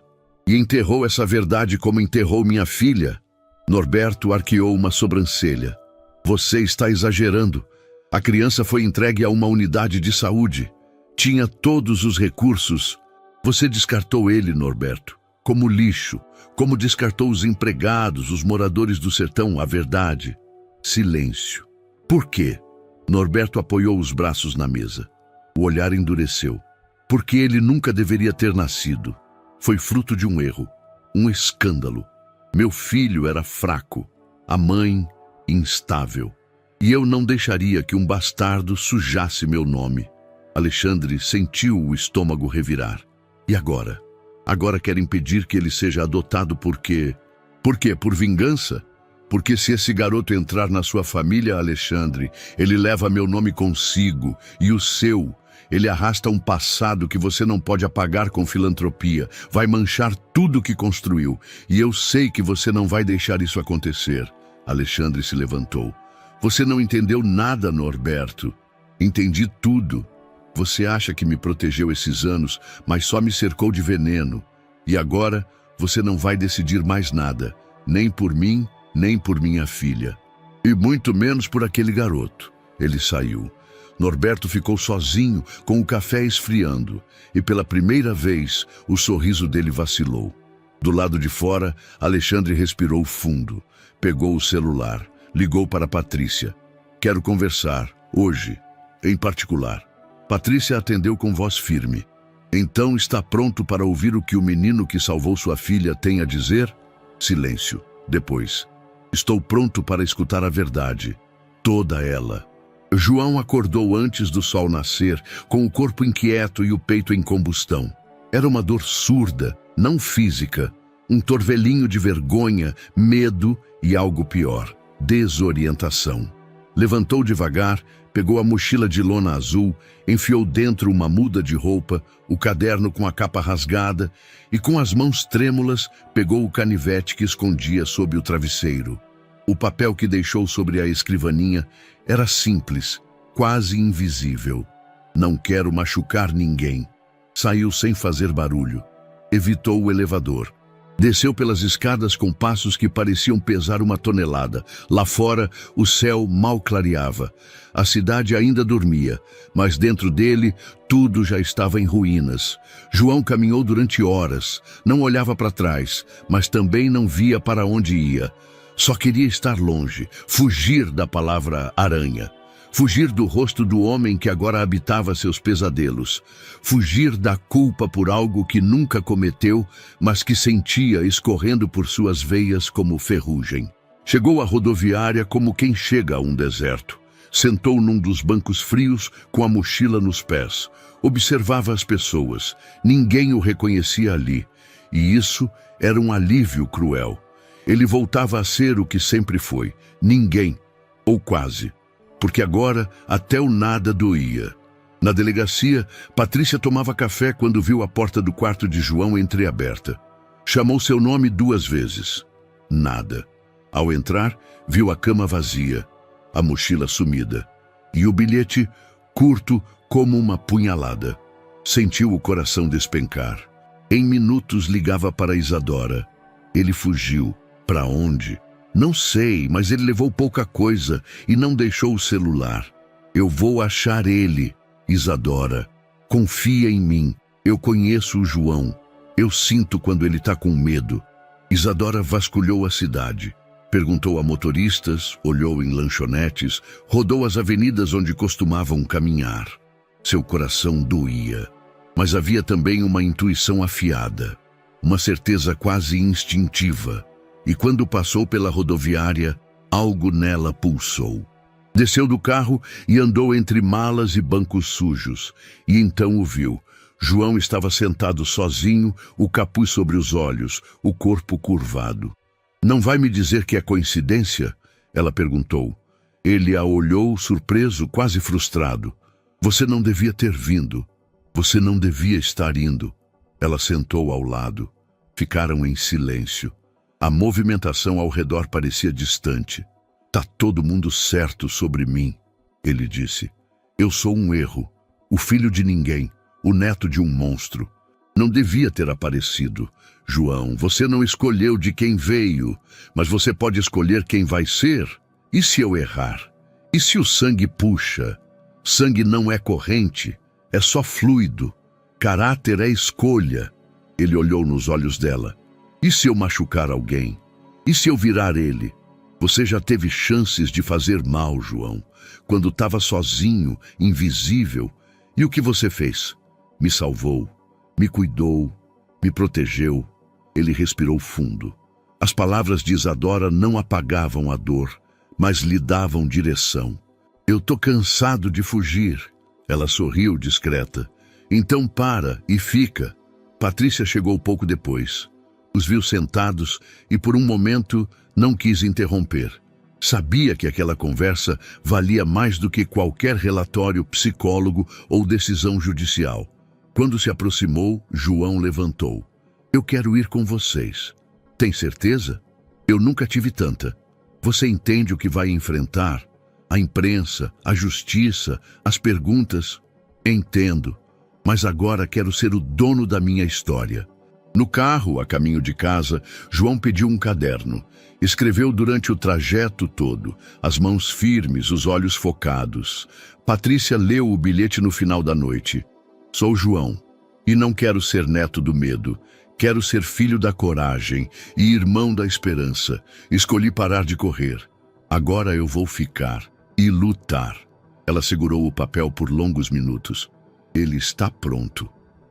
E enterrou essa verdade como enterrou minha filha. Norberto arqueou uma sobrancelha. Você está exagerando. A criança foi entregue a uma unidade de saúde. Tinha todos os recursos. Você descartou ele, Norberto, como lixo, como descartou os empregados, os moradores do sertão, a verdade. Silêncio. Por quê? Norberto apoiou os braços na mesa. O olhar endureceu. Porque ele nunca deveria ter nascido. Foi fruto de um erro, um escândalo. Meu filho era fraco, a mãe instável. E eu não deixaria que um bastardo sujasse meu nome. Alexandre sentiu o estômago revirar. E agora? Agora quer impedir que ele seja adotado por quê? Por quê? Por vingança? Porque se esse garoto entrar na sua família, Alexandre, ele leva meu nome consigo e o seu. Ele arrasta um passado que você não pode apagar com filantropia. Vai manchar tudo que construiu. E eu sei que você não vai deixar isso acontecer. Alexandre se levantou. Você não entendeu nada, Norberto. Entendi tudo. Você acha que me protegeu esses anos, mas só me cercou de veneno. E agora você não vai decidir mais nada. Nem por mim, nem por minha filha. E muito menos por aquele garoto. Ele saiu. Norberto ficou sozinho, com o café esfriando. E pela primeira vez, o sorriso dele vacilou. Do lado de fora, Alexandre respirou fundo. Pegou o celular. Ligou para Patrícia. Quero conversar, hoje, em particular. Patrícia atendeu com voz firme. Então está pronto para ouvir o que o menino que salvou sua filha tem a dizer? Silêncio. Depois. Estou pronto para escutar a verdade. Toda ela. João acordou antes do sol nascer, com o corpo inquieto e o peito em combustão. Era uma dor surda, não física. Um torvelinho de vergonha, medo e algo pior. Desorientação. Levantou devagar, pegou a mochila de lona azul, enfiou dentro uma muda de roupa, o caderno com a capa rasgada e, com as mãos trêmulas, pegou o canivete que escondia sob o travesseiro. O papel que deixou sobre a escrivaninha era simples, quase invisível. Não quero machucar ninguém. Saiu sem fazer barulho. Evitou o elevador. Desceu pelas escadas com passos que pareciam pesar uma tonelada. Lá fora, o céu mal clareava. A cidade ainda dormia, mas dentro dele, tudo já estava em ruínas. João caminhou durante horas. Não olhava para trás, mas também não via para onde ia. Só queria estar longe, fugir da palavra aranha. Fugir do rosto do homem que agora habitava seus pesadelos. Fugir da culpa por algo que nunca cometeu, mas que sentia escorrendo por suas veias como ferrugem. Chegou à rodoviária como quem chega a um deserto. Sentou num dos bancos frios com a mochila nos pés. Observava as pessoas. Ninguém o reconhecia ali. E isso era um alívio cruel. Ele voltava a ser o que sempre foi. Ninguém, ou quase. Porque agora até o nada doía. Na delegacia, Patrícia tomava café quando viu a porta do quarto de João entreaberta. Chamou seu nome 2 vezes. Nada. Ao entrar, viu a cama vazia, a mochila sumida. E o bilhete, curto como uma punhalada. Sentiu o coração despencar. Em minutos ligava para Isadora. Ele fugiu. Para onde? Não sei, mas ele levou pouca coisa e não deixou o celular. Eu vou achar ele, Isadora. Confia em mim. Eu conheço o João. Eu sinto quando ele está com medo. Isadora vasculhou a cidade. Perguntou a motoristas, olhou em lanchonetes, rodou as avenidas onde costumavam caminhar. Seu coração doía, mas havia também uma intuição afiada, uma certeza quase instintiva. E quando passou pela rodoviária, algo nela pulsou. Desceu do carro e andou entre malas e bancos sujos, e então o viu. João estava sentado sozinho, o capuz sobre os olhos, o corpo curvado. "Não vai me dizer que é coincidência?" ela perguntou. Ele a olhou surpreso, quase frustrado. "Você não devia ter vindo. Você não devia estar indo." Ela sentou ao lado. Ficaram em silêncio. A movimentação ao redor parecia distante. "Tá todo mundo certo sobre mim", ele disse. "Eu sou um erro, o filho de ninguém, o neto de um monstro. Não devia ter aparecido. João, você não escolheu de quem veio, mas você pode escolher quem vai ser. E se eu errar? E se o sangue puxa? Sangue não é corrente, é só fluido. Caráter é escolha." Ele olhou nos olhos dela. "E se eu machucar alguém? E se eu virar ele? Você já teve chances de fazer mal, João, quando estava sozinho, invisível. E o que você fez? Me salvou, me cuidou, me protegeu." Ele respirou fundo. As palavras de Isadora não apagavam a dor, mas lhe davam direção. "Eu tô cansado de fugir." Ela sorriu discreta. "Então para e fica." Patrícia chegou pouco depois. Os viu sentados e por um momento não quis interromper. Sabia que aquela conversa valia mais do que qualquer relatório psicólogo ou decisão judicial. Quando se aproximou, João levantou. "Eu quero ir com vocês." "Tem certeza? Eu nunca tive tanta. Você entende o que vai enfrentar? A imprensa, a justiça, as perguntas?" "Entendo, mas agora quero ser o dono da minha história." No carro, a caminho de casa, João pediu um caderno. Escreveu durante o trajeto todo, as mãos firmes, os olhos focados. Patrícia leu o bilhete no final da noite. "Sou João, e não quero ser neto do medo. Quero ser filho da coragem e irmão da esperança. Escolhi parar de correr. Agora eu vou ficar e lutar." Ela segurou o papel por longos minutos. "Ele está pronto",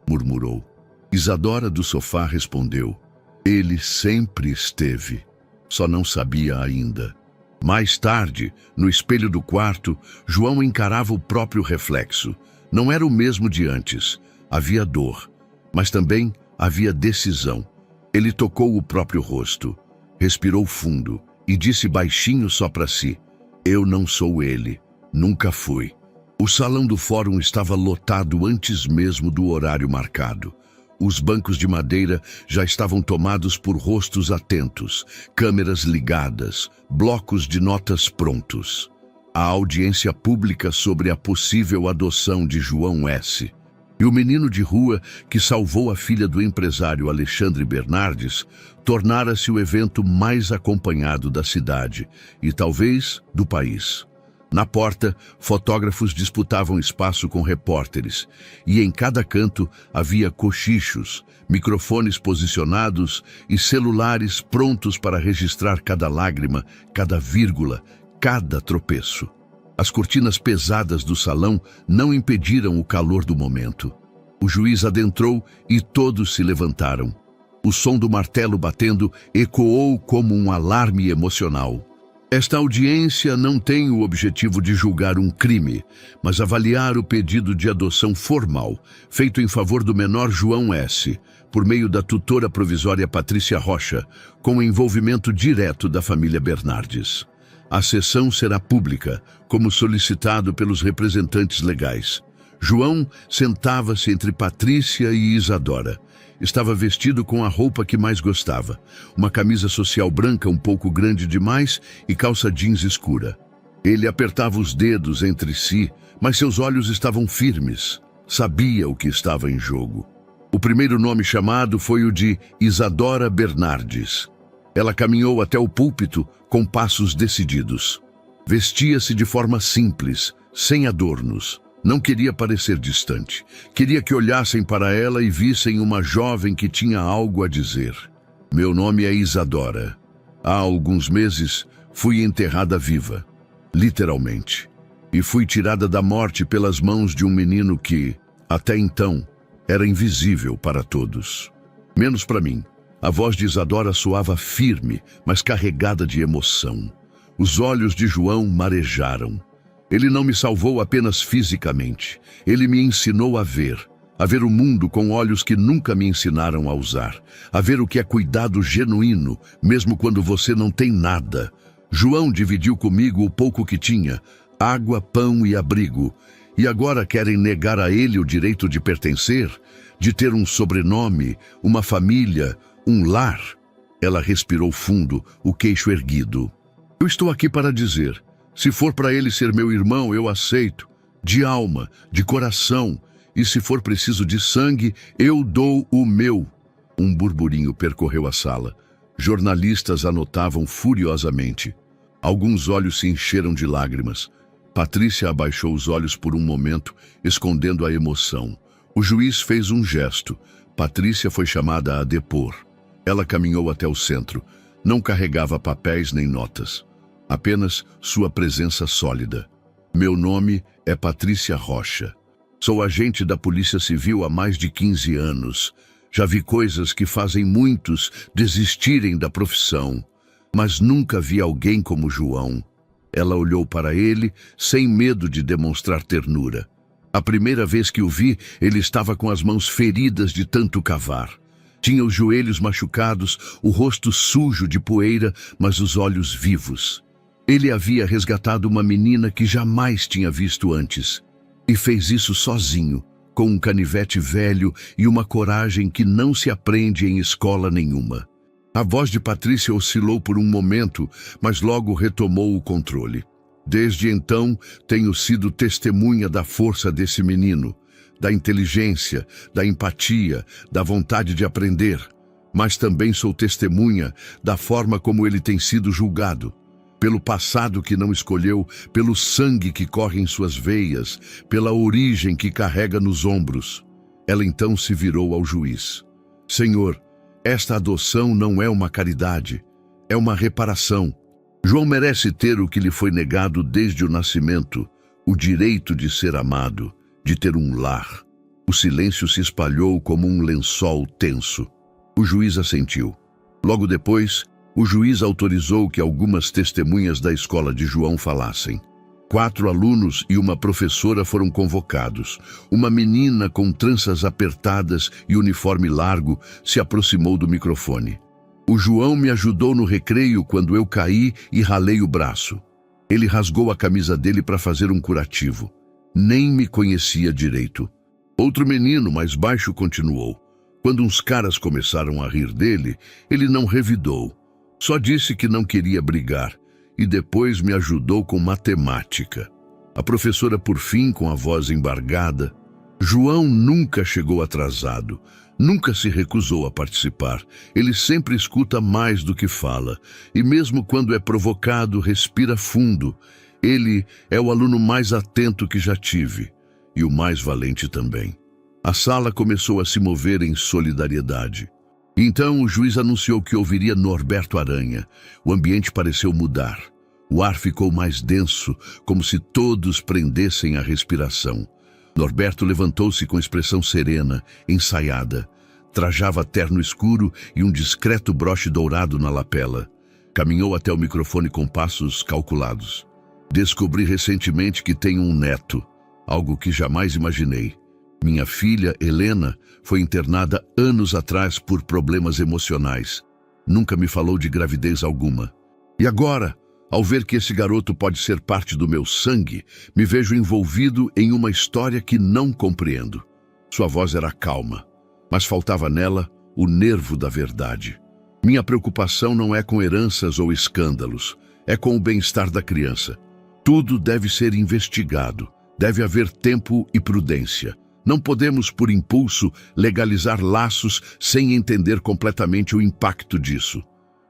murmurou. Isadora do sofá respondeu. "Ele sempre esteve, só não sabia ainda." Mais tarde, no espelho do quarto, João encarava o próprio reflexo. Não era o mesmo de antes. Havia dor, mas também havia decisão. Ele tocou o próprio rosto, respirou fundo e disse baixinho só para si: "Eu não sou ele, nunca fui." O salão do fórum estava lotado antes mesmo do horário marcado. Os bancos de madeira já estavam tomados por rostos atentos, câmeras ligadas, blocos de notas prontos. A audiência pública sobre a possível adoção de João S. E o menino de rua que salvou a filha do empresário Alexandre Bernardes tornara-se o evento mais acompanhado da cidade e talvez do país. Na porta, fotógrafos disputavam espaço com repórteres, e em cada canto havia cochichos, microfones posicionados e celulares prontos para registrar cada lágrima, cada vírgula, cada tropeço. As cortinas pesadas do salão não impediram o calor do momento. O juiz adentrou e todos se levantaram. O som do martelo batendo ecoou como um alarme emocional. Esta audiência não tem o objetivo de julgar um crime, mas avaliar o pedido de adoção formal, feito em favor do menor João S., por meio da tutora provisória Patrícia Rocha, com o envolvimento direto da família Bernardes. A sessão será pública, como solicitado pelos representantes legais. João sentava-se entre Patrícia e Isadora. Estava vestido com a roupa que mais gostava, uma camisa social branca um pouco grande demais e calça jeans escura. Ele apertava os dedos entre si, mas seus olhos estavam firmes. Sabia o que estava em jogo. O primeiro nome chamado foi o de Isadora Bernardes. Ela caminhou até o púlpito com passos decididos. Vestia-se de forma simples, sem adornos. Não queria parecer distante. Queria que olhassem para ela e vissem uma jovem que tinha algo a dizer. Meu nome é Isadora. Há alguns meses fui enterrada viva, literalmente, e fui tirada da morte pelas mãos de um menino que, até então, era invisível para todos. Menos para mim. A voz de Isadora soava firme, mas carregada de emoção. Os olhos de João marejaram. Ele não me salvou apenas fisicamente. Ele me ensinou a ver o mundo com olhos que nunca me ensinaram a usar, a ver o que é cuidado genuíno, mesmo quando você não tem nada. João dividiu comigo o pouco que tinha, água, pão e abrigo, e agora querem negar a ele o direito de pertencer, de ter um sobrenome, uma família, um lar. Ela respirou fundo, o queixo erguido. Eu estou aqui para dizer, se for para ele ser meu irmão, eu aceito, de alma, de coração, e se for preciso de sangue, eu dou o meu. Um burburinho percorreu a sala. Jornalistas anotavam furiosamente. Alguns olhos se encheram de lágrimas. Patrícia abaixou os olhos por um momento, escondendo a emoção. O juiz fez um gesto. Patrícia foi chamada a depor. Ela caminhou até o centro. Não carregava papéis nem notas. Apenas sua presença sólida. Meu nome é Patrícia Rocha. Sou agente da Polícia Civil há mais de 15 anos. Já vi coisas que fazem muitos desistirem da profissão, mas nunca vi alguém como João. Ela olhou para ele sem medo de demonstrar ternura. A primeira vez que o vi, ele estava com as mãos feridas de tanto cavar. Tinha os joelhos machucados, o rosto sujo de poeira, mas os olhos vivos. Ele havia resgatado uma menina que jamais tinha visto antes. E fez isso sozinho, com um canivete velho e uma coragem que não se aprende em escola nenhuma. A voz de Patrícia oscilou por um momento, mas logo retomou o controle. Desde então, tenho sido testemunha da força desse menino, da inteligência, da empatia, da vontade de aprender. Mas também sou testemunha da forma como ele tem sido julgado. Pelo passado que não escolheu, pelo sangue que corre em suas veias, pela origem que carrega nos ombros. Ela então se virou ao juiz. Senhor, esta adoção não é uma caridade, é uma reparação. João merece ter o que lhe foi negado desde o nascimento, o direito de ser amado, de ter um lar. O silêncio se espalhou como um lençol tenso. O juiz assentiu. Logo depois, o juiz autorizou que algumas testemunhas da escola de João falassem. 4 alunos e uma professora foram convocados. Uma menina com tranças apertadas e uniforme largo se aproximou do microfone. O João me ajudou no recreio quando eu caí e ralei o braço. Ele rasgou a camisa dele para fazer um curativo. Nem me conhecia direito. Outro menino, mais baixo, continuou. Quando uns caras começaram a rir dele, ele não revidou. Só disse que não queria brigar e depois me ajudou com matemática. A professora, por fim, com a voz embargada. João nunca chegou atrasado, nunca se recusou a participar. Ele sempre escuta mais do que fala e mesmo quando é provocado, respira fundo. Ele é o aluno mais atento que já tive e o mais valente também. A sala começou a se mover em solidariedade. Então o juiz anunciou que ouviria Norberto Aranha. O ambiente pareceu mudar. O ar ficou mais denso, como se todos prendessem a respiração. Norberto levantou-se com expressão serena, ensaiada. Trajava terno escuro e um discreto broche dourado na lapela. Caminhou até o microfone com passos calculados. Descobri recentemente que tenho um neto, algo que jamais imaginei. Minha filha, Helena, foi internada anos atrás por problemas emocionais. Nunca me falou de gravidez alguma. E agora, ao ver que esse garoto pode ser parte do meu sangue, me vejo envolvido em uma história que não compreendo. Sua voz era calma, mas faltava nela o nervo da verdade. Minha preocupação não é com heranças ou escândalos, é com o bem-estar da criança. Tudo deve ser investigado, deve haver tempo e prudência. Não podemos, por impulso, legalizar laços sem entender completamente o impacto disso.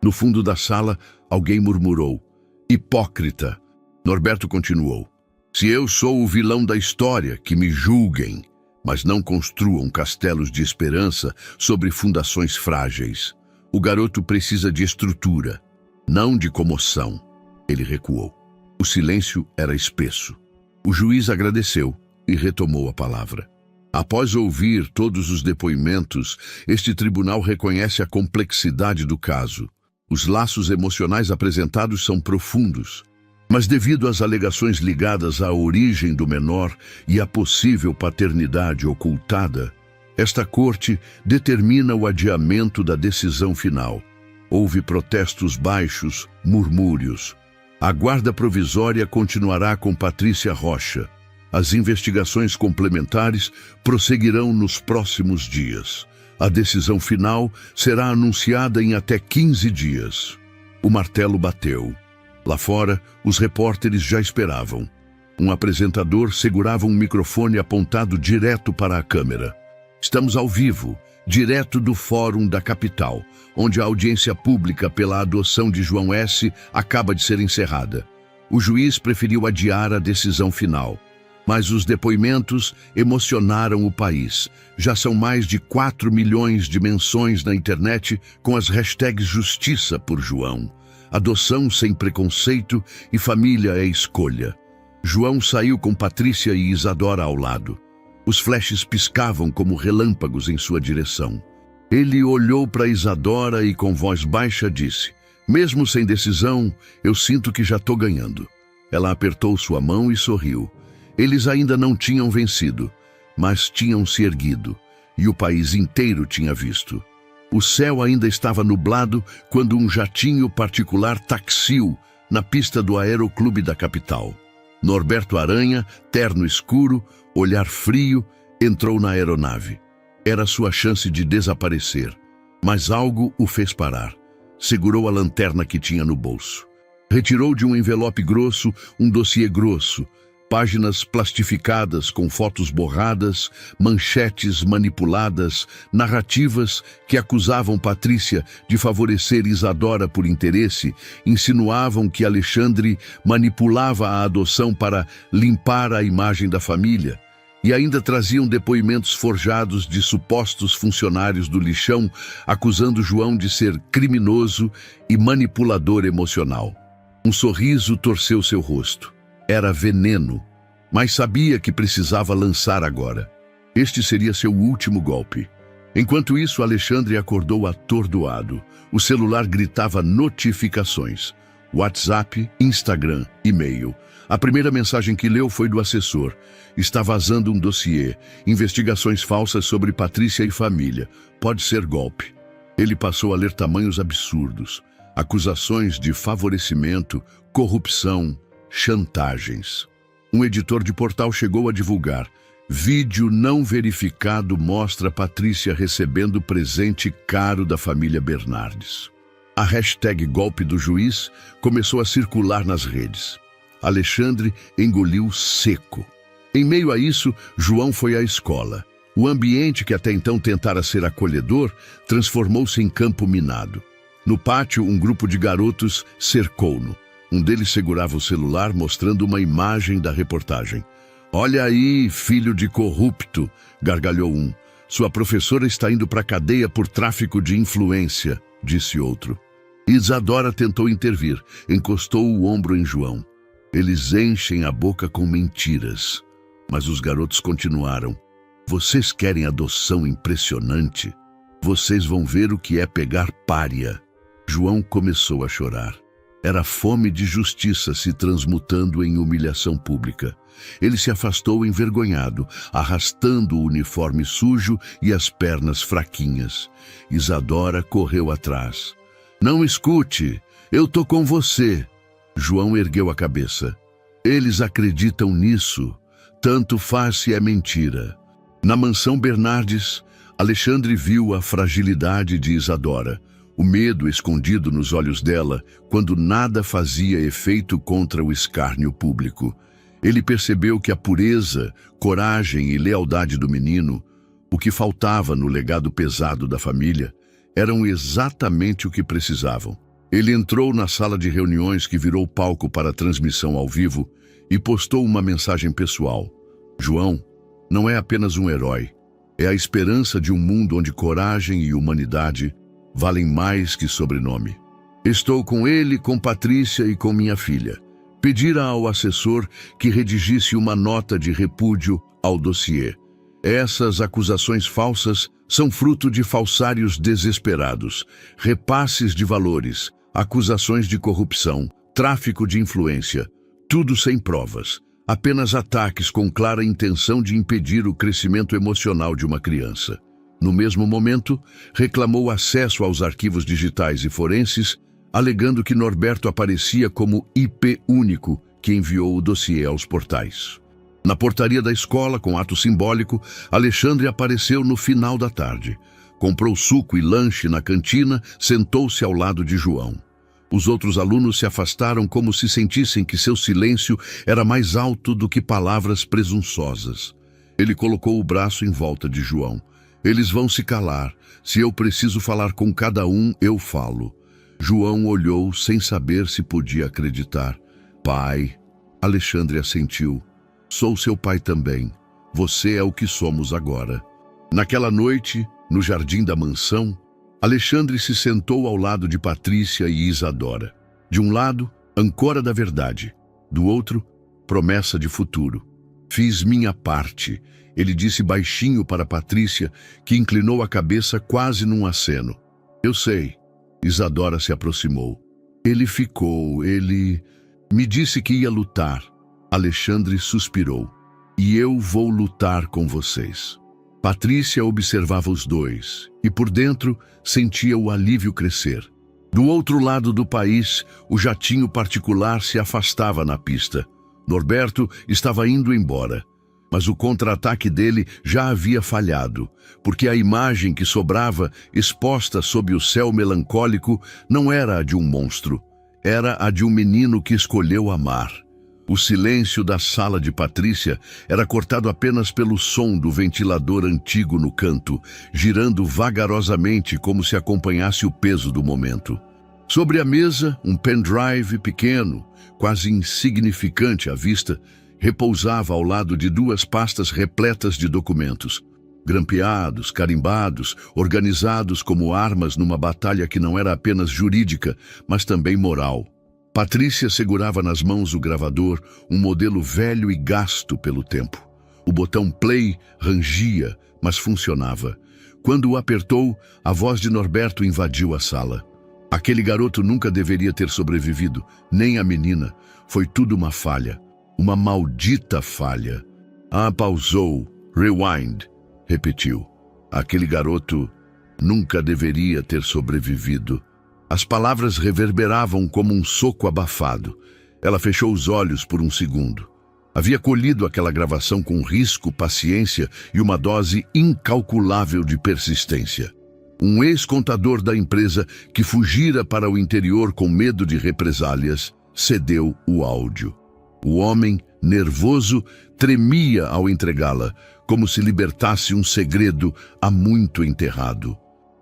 No fundo da sala, alguém murmurou. Hipócrita. Norberto continuou. Se eu sou o vilão da história, que me julguem, mas não construam castelos de esperança sobre fundações frágeis. O garoto precisa de estrutura, não de comoção. Ele recuou. O silêncio era espesso. O juiz agradeceu e retomou a palavra. Após ouvir todos os depoimentos, este tribunal reconhece a complexidade do caso. Os laços emocionais apresentados são profundos, mas devido às alegações ligadas à origem do menor e à possível paternidade ocultada, esta corte determina o adiamento da decisão final. Houve protestos baixos, murmúrios. A guarda provisória continuará com Patrícia Rocha. As investigações complementares prosseguirão nos próximos dias. A decisão final será anunciada em até 15 dias. O martelo bateu. Lá fora, os repórteres já esperavam. Um apresentador segurava um microfone apontado direto para a câmera. Estamos ao vivo, direto do Fórum da Capital, onde a audiência pública pela adoção de João S. acaba de ser encerrada. O juiz preferiu adiar a decisão final. Mas os depoimentos emocionaram o país. Já são mais de 4 milhões de menções na internet com as hashtags Justiça por João, Adoção sem preconceito e Família é escolha. João saiu com Patrícia e Isadora ao lado. Os flashes piscavam como relâmpagos em sua direção. Ele olhou para Isadora e com voz baixa disse: "Mesmo sem decisão, eu sinto que já estou ganhando." Ela apertou sua mão e sorriu. Eles ainda não tinham vencido, mas tinham se erguido, e o país inteiro tinha visto. O céu ainda estava nublado quando um jatinho particular taxiu na pista do Aeroclube da capital. Norberto Aranha, terno escuro, olhar frio, entrou na aeronave. Era sua chance de desaparecer, mas algo o fez parar. Segurou a lanterna que tinha no bolso. Retirou de um envelope grosso um dossiê grosso, páginas plastificadas com fotos borradas, manchetes manipuladas, narrativas que acusavam Patrícia de favorecer Isadora por interesse, insinuavam que Alexandre manipulava a adoção para limpar a imagem da família, e ainda traziam depoimentos forjados de supostos funcionários do lixão, acusando João de ser criminoso e manipulador emocional. Um sorriso torceu seu rosto. Era veneno, mas sabia que precisava lançar agora. Este seria seu último golpe. Enquanto isso, Alexandre acordou atordoado. O celular gritava notificações. WhatsApp, Instagram, e-mail. A primeira mensagem que leu foi do assessor. Está vazando um dossiê. Investigações falsas sobre Patrícia e família. Pode ser golpe. Ele passou a ler tamanhos absurdos. Acusações de favorecimento, corrupção, chantagens. Um editor de portal chegou a divulgar: vídeo não verificado mostra Patrícia recebendo presente caro da família Bernardes. A hashtag golpe do juiz começou a circular nas redes. Alexandre engoliu seco. Em meio a isso, João foi à escola. O ambiente que até então tentara ser acolhedor transformou-se em campo minado. No pátio, um grupo de garotos cercou-no. Um deles segurava o celular, mostrando uma imagem da reportagem. "Olha aí, filho de corrupto", gargalhou um. "Sua professora está indo para a cadeia por tráfico de influência", disse outro. Isadora tentou intervir, encostou o ombro em João. "Eles enchem a boca com mentiras." Mas os garotos continuaram. "Vocês querem adoção impressionante? Vocês vão ver o que é pegar pária." João começou a chorar. Era fome de justiça se transmutando em humilhação pública. Ele se afastou envergonhado, arrastando o uniforme sujo e as pernas fraquinhas. Isadora correu atrás. "Não escute, eu tô com você." João ergueu a cabeça. "Eles acreditam nisso. Tanto faz se é mentira." Na mansão Bernardes, Alexandre viu a fragilidade de Isadora. O medo escondido nos olhos dela, quando nada fazia efeito contra o escárnio público. Ele percebeu que a pureza, coragem e lealdade do menino, o que faltava no legado pesado da família, eram exatamente o que precisavam. Ele entrou na sala de reuniões que virou palco para a transmissão ao vivo e postou uma mensagem pessoal. "João não é apenas um herói, é a esperança de um mundo onde coragem e humanidade valem mais que sobrenome. Estou com ele, com Patrícia e com minha filha. Pedira ao assessor que redigisse uma nota de repúdio ao dossiê. Essas acusações falsas são fruto de falsários desesperados, repasses de valores, acusações de corrupção, tráfico de influência, tudo sem provas, apenas ataques com clara intenção de impedir o crescimento emocional de uma criança. No mesmo momento, reclamou acesso aos arquivos digitais e forenses, alegando que Norberto aparecia como IP único que enviou o dossiê aos portais. Na portaria da escola, com ato simbólico, Alexandre apareceu no final da tarde. Comprou suco e lanche na cantina, sentou-se ao lado de João. Os outros alunos se afastaram como se sentissem que seu silêncio era mais alto do que palavras presunçosas. Ele colocou o braço em volta de João. Eles vão se calar. Se eu preciso falar com cada um, eu falo. João olhou sem saber se podia acreditar. Pai, Alexandre assentiu. Sou seu pai também. Você é o que somos agora. Naquela noite, no jardim da mansão, Alexandre se sentou ao lado de Patrícia e Isadora. De um lado, âncora da verdade. Do outro, promessa de futuro. Fiz minha parte, ele disse baixinho para Patrícia, que inclinou a cabeça quase num aceno. Eu sei. Isadora se aproximou. Ele me disse que ia lutar. Alexandre suspirou. E eu vou lutar com vocês. Patrícia observava os dois e por dentro sentia o alívio crescer. Do outro lado do país, o jatinho particular se afastava na pista. Norberto estava indo embora, mas o contra-ataque dele já havia falhado, porque a imagem que sobrava, exposta sob o céu melancólico, não era a de um monstro, era a de um menino que escolheu amar. O silêncio da sala de Patrícia era cortado apenas pelo som do ventilador antigo no canto, girando vagarosamente como se acompanhasse o peso do momento. Sobre a mesa, um pendrive pequeno, quase insignificante à vista, repousava ao lado de duas pastas repletas de documentos, grampeados, carimbados, organizados como armas numa batalha que não era apenas jurídica, mas também moral. Patrícia segurava nas mãos o gravador, um modelo velho e gasto pelo tempo. O botão play rangia, mas funcionava. Quando o apertou, a voz de Norberto invadiu a sala. Aquele garoto nunca deveria ter sobrevivido, nem a menina. Foi tudo uma falha. Uma maldita falha. Pausou. Rewind. Repetiu. Aquele garoto nunca deveria ter sobrevivido. As palavras reverberavam como um soco abafado. Ela fechou os olhos por um segundo. Havia colhido aquela gravação com risco, paciência e uma dose incalculável de persistência. Um ex-contador da empresa que fugira para o interior com medo de represálias, cedeu o áudio. O homem, nervoso, tremia ao entregá-la, como se libertasse um segredo há muito enterrado.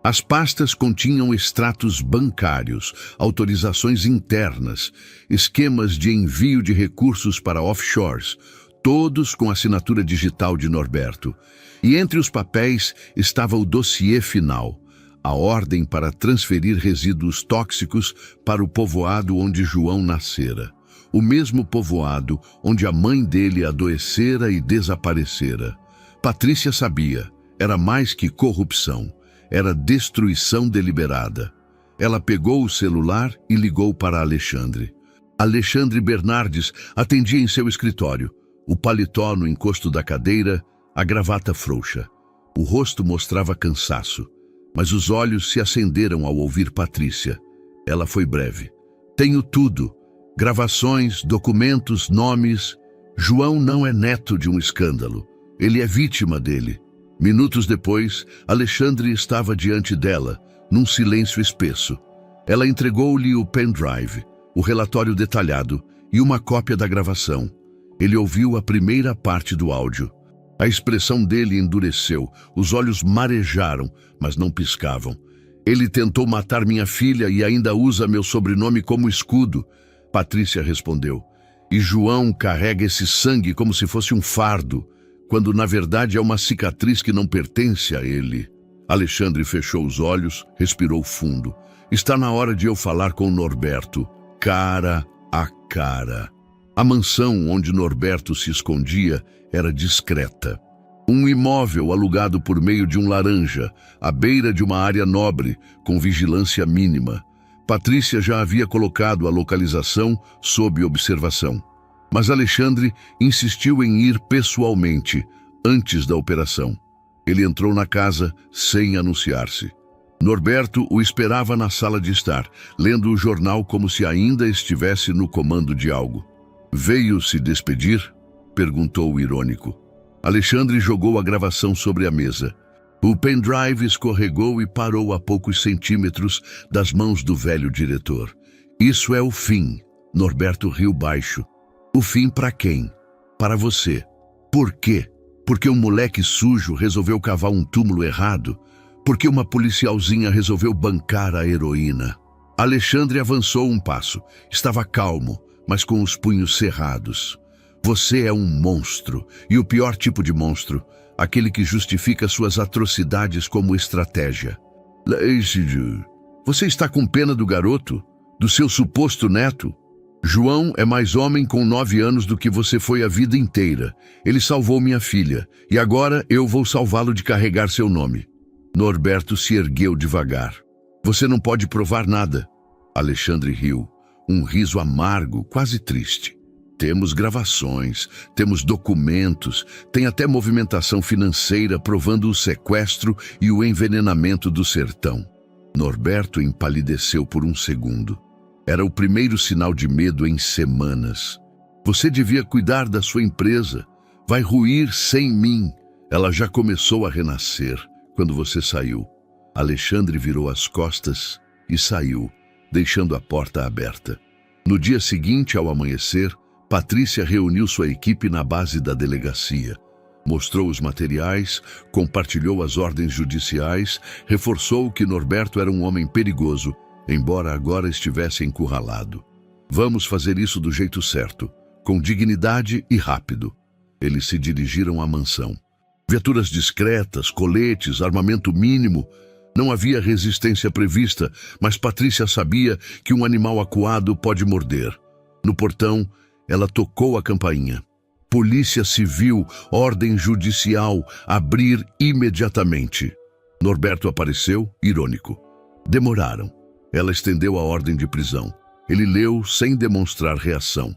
As pastas continham extratos bancários, autorizações internas, esquemas de envio de recursos para offshores, todos com assinatura digital de Norberto. E entre os papéis estava o dossiê final, a ordem para transferir resíduos tóxicos para o povoado onde João nascera. O mesmo povoado onde a mãe dele adoecera e desaparecera. Patrícia sabia, era mais que corrupção. Era destruição deliberada. Ela pegou o celular e ligou para Alexandre. Alexandre Bernardes atendia em seu escritório, o paletó no encosto da cadeira, a gravata frouxa. O rosto mostrava cansaço, mas os olhos se acenderam ao ouvir Patrícia. Ela foi breve. Tenho tudo. Gravações, documentos, nomes. João não é neto de um escândalo. Ele é vítima dele. Minutos depois, Alexandre estava diante dela, num silêncio espesso. Ela entregou-lhe o pendrive, o relatório detalhado e uma cópia da gravação. Ele ouviu a primeira parte do áudio. A expressão dele endureceu, os olhos marejaram, mas não piscavam. Ele tentou matar minha filha e ainda usa meu sobrenome como escudo. Patrícia respondeu. E João carrega esse sangue como se fosse um fardo, quando na verdade é uma cicatriz que não pertence a ele. Alexandre fechou os olhos, respirou fundo. Está na hora de eu falar com Norberto, cara a cara. A mansão onde Norberto se escondia era discreta. Um imóvel alugado por meio de um laranja, à beira de uma área nobre, com vigilância mínima. Patrícia já havia colocado a localização sob observação. Mas Alexandre insistiu em ir pessoalmente, antes da operação. Ele entrou na casa sem anunciar-se. Norberto o esperava na sala de estar, lendo o jornal como se ainda estivesse no comando de algo. "Veio se despedir?" perguntou irônico. Alexandre jogou a gravação sobre a mesa. O pendrive escorregou e parou a poucos centímetros das mãos do velho diretor. "Isso é o fim." Norberto riu baixo. "O fim para quem? Para você. Por quê? Porque um moleque sujo resolveu cavar um túmulo errado? Porque uma policialzinha resolveu bancar a heroína?" Alexandre avançou um passo. Estava calmo, mas com os punhos cerrados. "Você é um monstro, e o pior tipo de monstro, aquele que justifica suas atrocidades como estratégia." "Lacey, você está com pena do garoto? Do seu suposto neto? João é mais homem com 9 anos do que você foi a vida inteira. Ele salvou minha filha, e agora eu vou salvá-lo de carregar seu nome." Norberto se ergueu devagar. "Você não pode provar nada." Alexandre riu, um riso amargo, quase triste. "Temos gravações, temos documentos, tem até movimentação financeira provando o sequestro e o envenenamento do sertão." Norberto empalideceu por um segundo. Era o primeiro sinal de medo em semanas. "Você devia cuidar da sua empresa. Vai ruir sem mim. Ela já começou a renascer quando você saiu." Alexandre virou as costas e saiu, deixando a porta aberta. No dia seguinte, ao amanhecer, Patrícia reuniu sua equipe na base da delegacia. Mostrou os materiais, compartilhou as ordens judiciais, reforçou que Norberto era um homem perigoso, embora agora estivesse encurralado. "Vamos fazer isso do jeito certo, com dignidade e rápido." Eles se dirigiram à mansão. Viaturas discretas, coletes, armamento mínimo. Não havia resistência prevista, mas Patrícia sabia que um animal acuado pode morder. No portão, ela tocou a campainha. "Polícia Civil, ordem judicial, abrir imediatamente." Norberto apareceu, irônico. Demoraram. Ela estendeu a ordem de prisão. Ele leu sem demonstrar reação.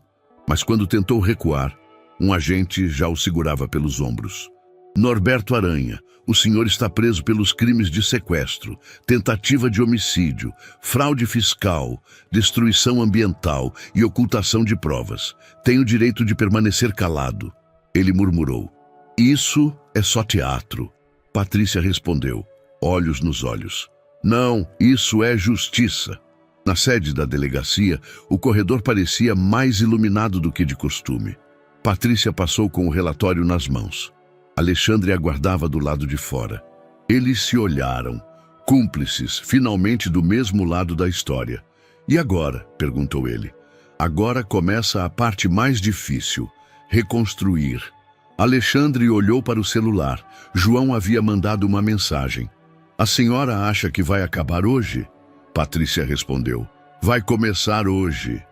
Mas quando tentou recuar, um agente já o segurava pelos ombros. "Norberto Aranha, o senhor está preso pelos crimes de sequestro, tentativa de homicídio, fraude fiscal, destruição ambiental e ocultação de provas. Tem o direito de permanecer calado." Ele murmurou. "Isso é só teatro." Patrícia respondeu, olhos nos olhos. "Não, isso é justiça." Na sede da delegacia, o corredor parecia mais iluminado do que de costume. Patrícia passou com o relatório nas mãos. Alexandre aguardava do lado de fora. Eles se olharam, cúmplices, finalmente do mesmo lado da história. "E agora?" perguntou ele. "Agora começa a parte mais difícil, reconstruir." Alexandre olhou para o celular. João havia mandado uma mensagem. "A senhora acha que vai acabar hoje?" Patrícia respondeu. "Vai começar hoje."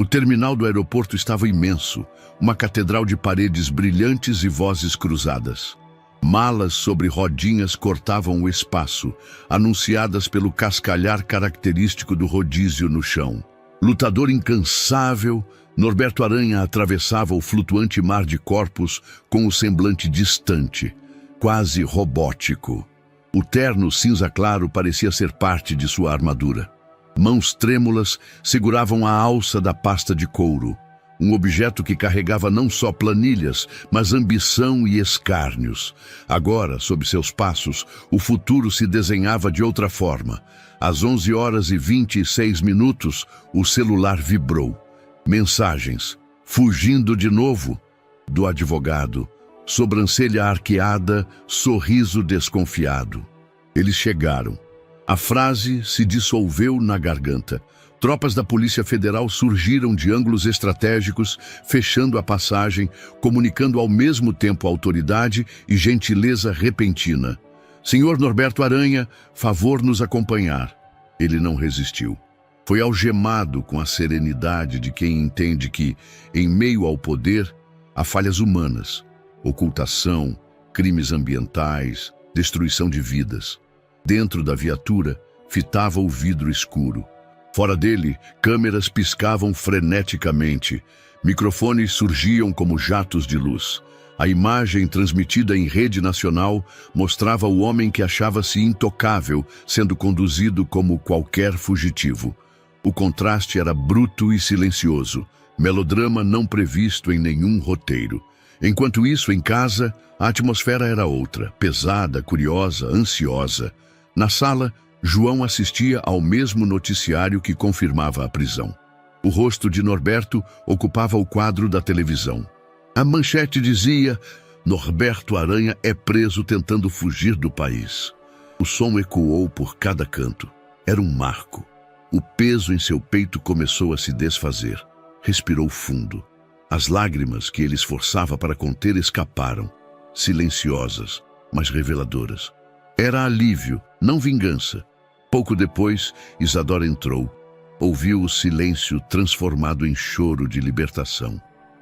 O terminal do aeroporto estava imenso, uma catedral de paredes brilhantes e vozes cruzadas. Malas sobre rodinhas cortavam o espaço, anunciadas pelo cascalhar característico do rodízio no chão. Lutador incansável, Norberto Aranha atravessava o flutuante mar de corpos com o semblante distante, quase robótico. O terno cinza claro parecia ser parte de sua armadura. Mãos trêmulas seguravam a alça da pasta de couro, um objeto que carregava não só planilhas, mas ambição e escárnios. Agora, sob seus passos, o futuro se desenhava de outra forma. Às 11h26, o celular vibrou. Mensagens. Fugindo de novo? Do advogado. Sobrancelha arqueada, sorriso desconfiado. Eles chegaram. A frase se dissolveu na garganta. Tropas da Polícia Federal surgiram de ângulos estratégicos, fechando a passagem, comunicando ao mesmo tempo autoridade e gentileza repentina. Senhor Norberto Aranha, favor nos acompanhar. Ele não resistiu. Foi algemado com a serenidade de quem entende que, em meio ao poder, há falhas humanas, ocultação, crimes ambientais, destruição de vidas. Dentro da viatura, fitava o vidro escuro. Fora dele, câmeras piscavam freneticamente. Microfones surgiam como jatos de luz. A imagem transmitida em rede nacional mostrava o homem que achava-se intocável, sendo conduzido como qualquer fugitivo. O contraste era bruto e silencioso, melodrama não previsto em nenhum roteiro. Enquanto isso, em casa, a atmosfera era outra, pesada, curiosa, ansiosa. Na sala, João assistia ao mesmo noticiário que confirmava a prisão. O rosto de Norberto ocupava o quadro da televisão. A manchete dizia: Norberto Aranha é preso tentando fugir do país. O som ecoou por cada canto. Era um marco. O peso em seu peito começou a se desfazer. Respirou fundo. As lágrimas que ele esforçava para conter escaparam, silenciosas, mas reveladoras. Era alívio, não vingança. Pouco depois, Isadora entrou. Ouviu o silêncio transformado em choro de libertação.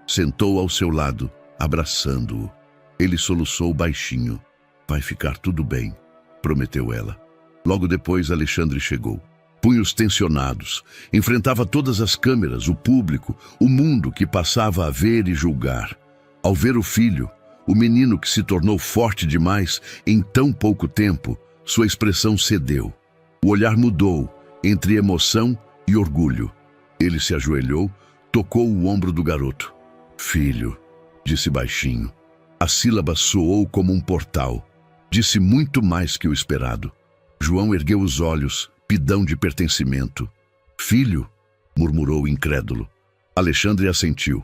Sentou ao seu lado, abraçando-o. Ele soluçou baixinho. Vai ficar tudo bem, prometeu ela. Logo depois, Alexandre chegou. Punhos tensionados, enfrentava todas as câmeras, o público, o mundo que passava a ver e julgar. Ao ver o filho, o menino que se tornou forte demais em tão pouco tempo, sua expressão cedeu. O olhar mudou, entre emoção e orgulho. Ele se ajoelhou, tocou o ombro do garoto. Filho, disse baixinho. A sílaba soou como um portal. Disse muito mais que o esperado. João ergueu os olhos, pidão de pertencimento. Filho, murmurou incrédulo. Alexandre assentiu.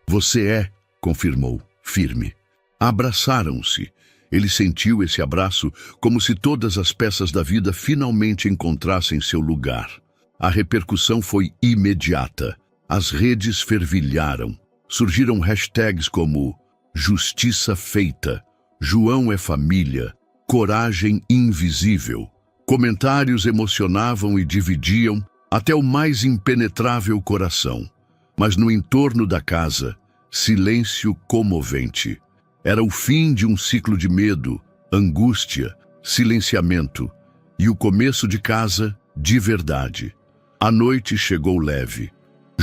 Você é, confirmou, firme. Abraçaram-se. Ele sentiu esse abraço como se todas as peças da vida finalmente encontrassem seu lugar. A repercussão foi imediata. As redes fervilharam. Surgiram hashtags como Justiça Feita, João é Família, Coragem Invisível. Comentários emocionavam e dividiam até o mais impenetrável coração. Mas no entorno da casa, silêncio comovente. Era o fim de um ciclo de medo, angústia, silenciamento e o começo de casa de verdade. A noite chegou leve.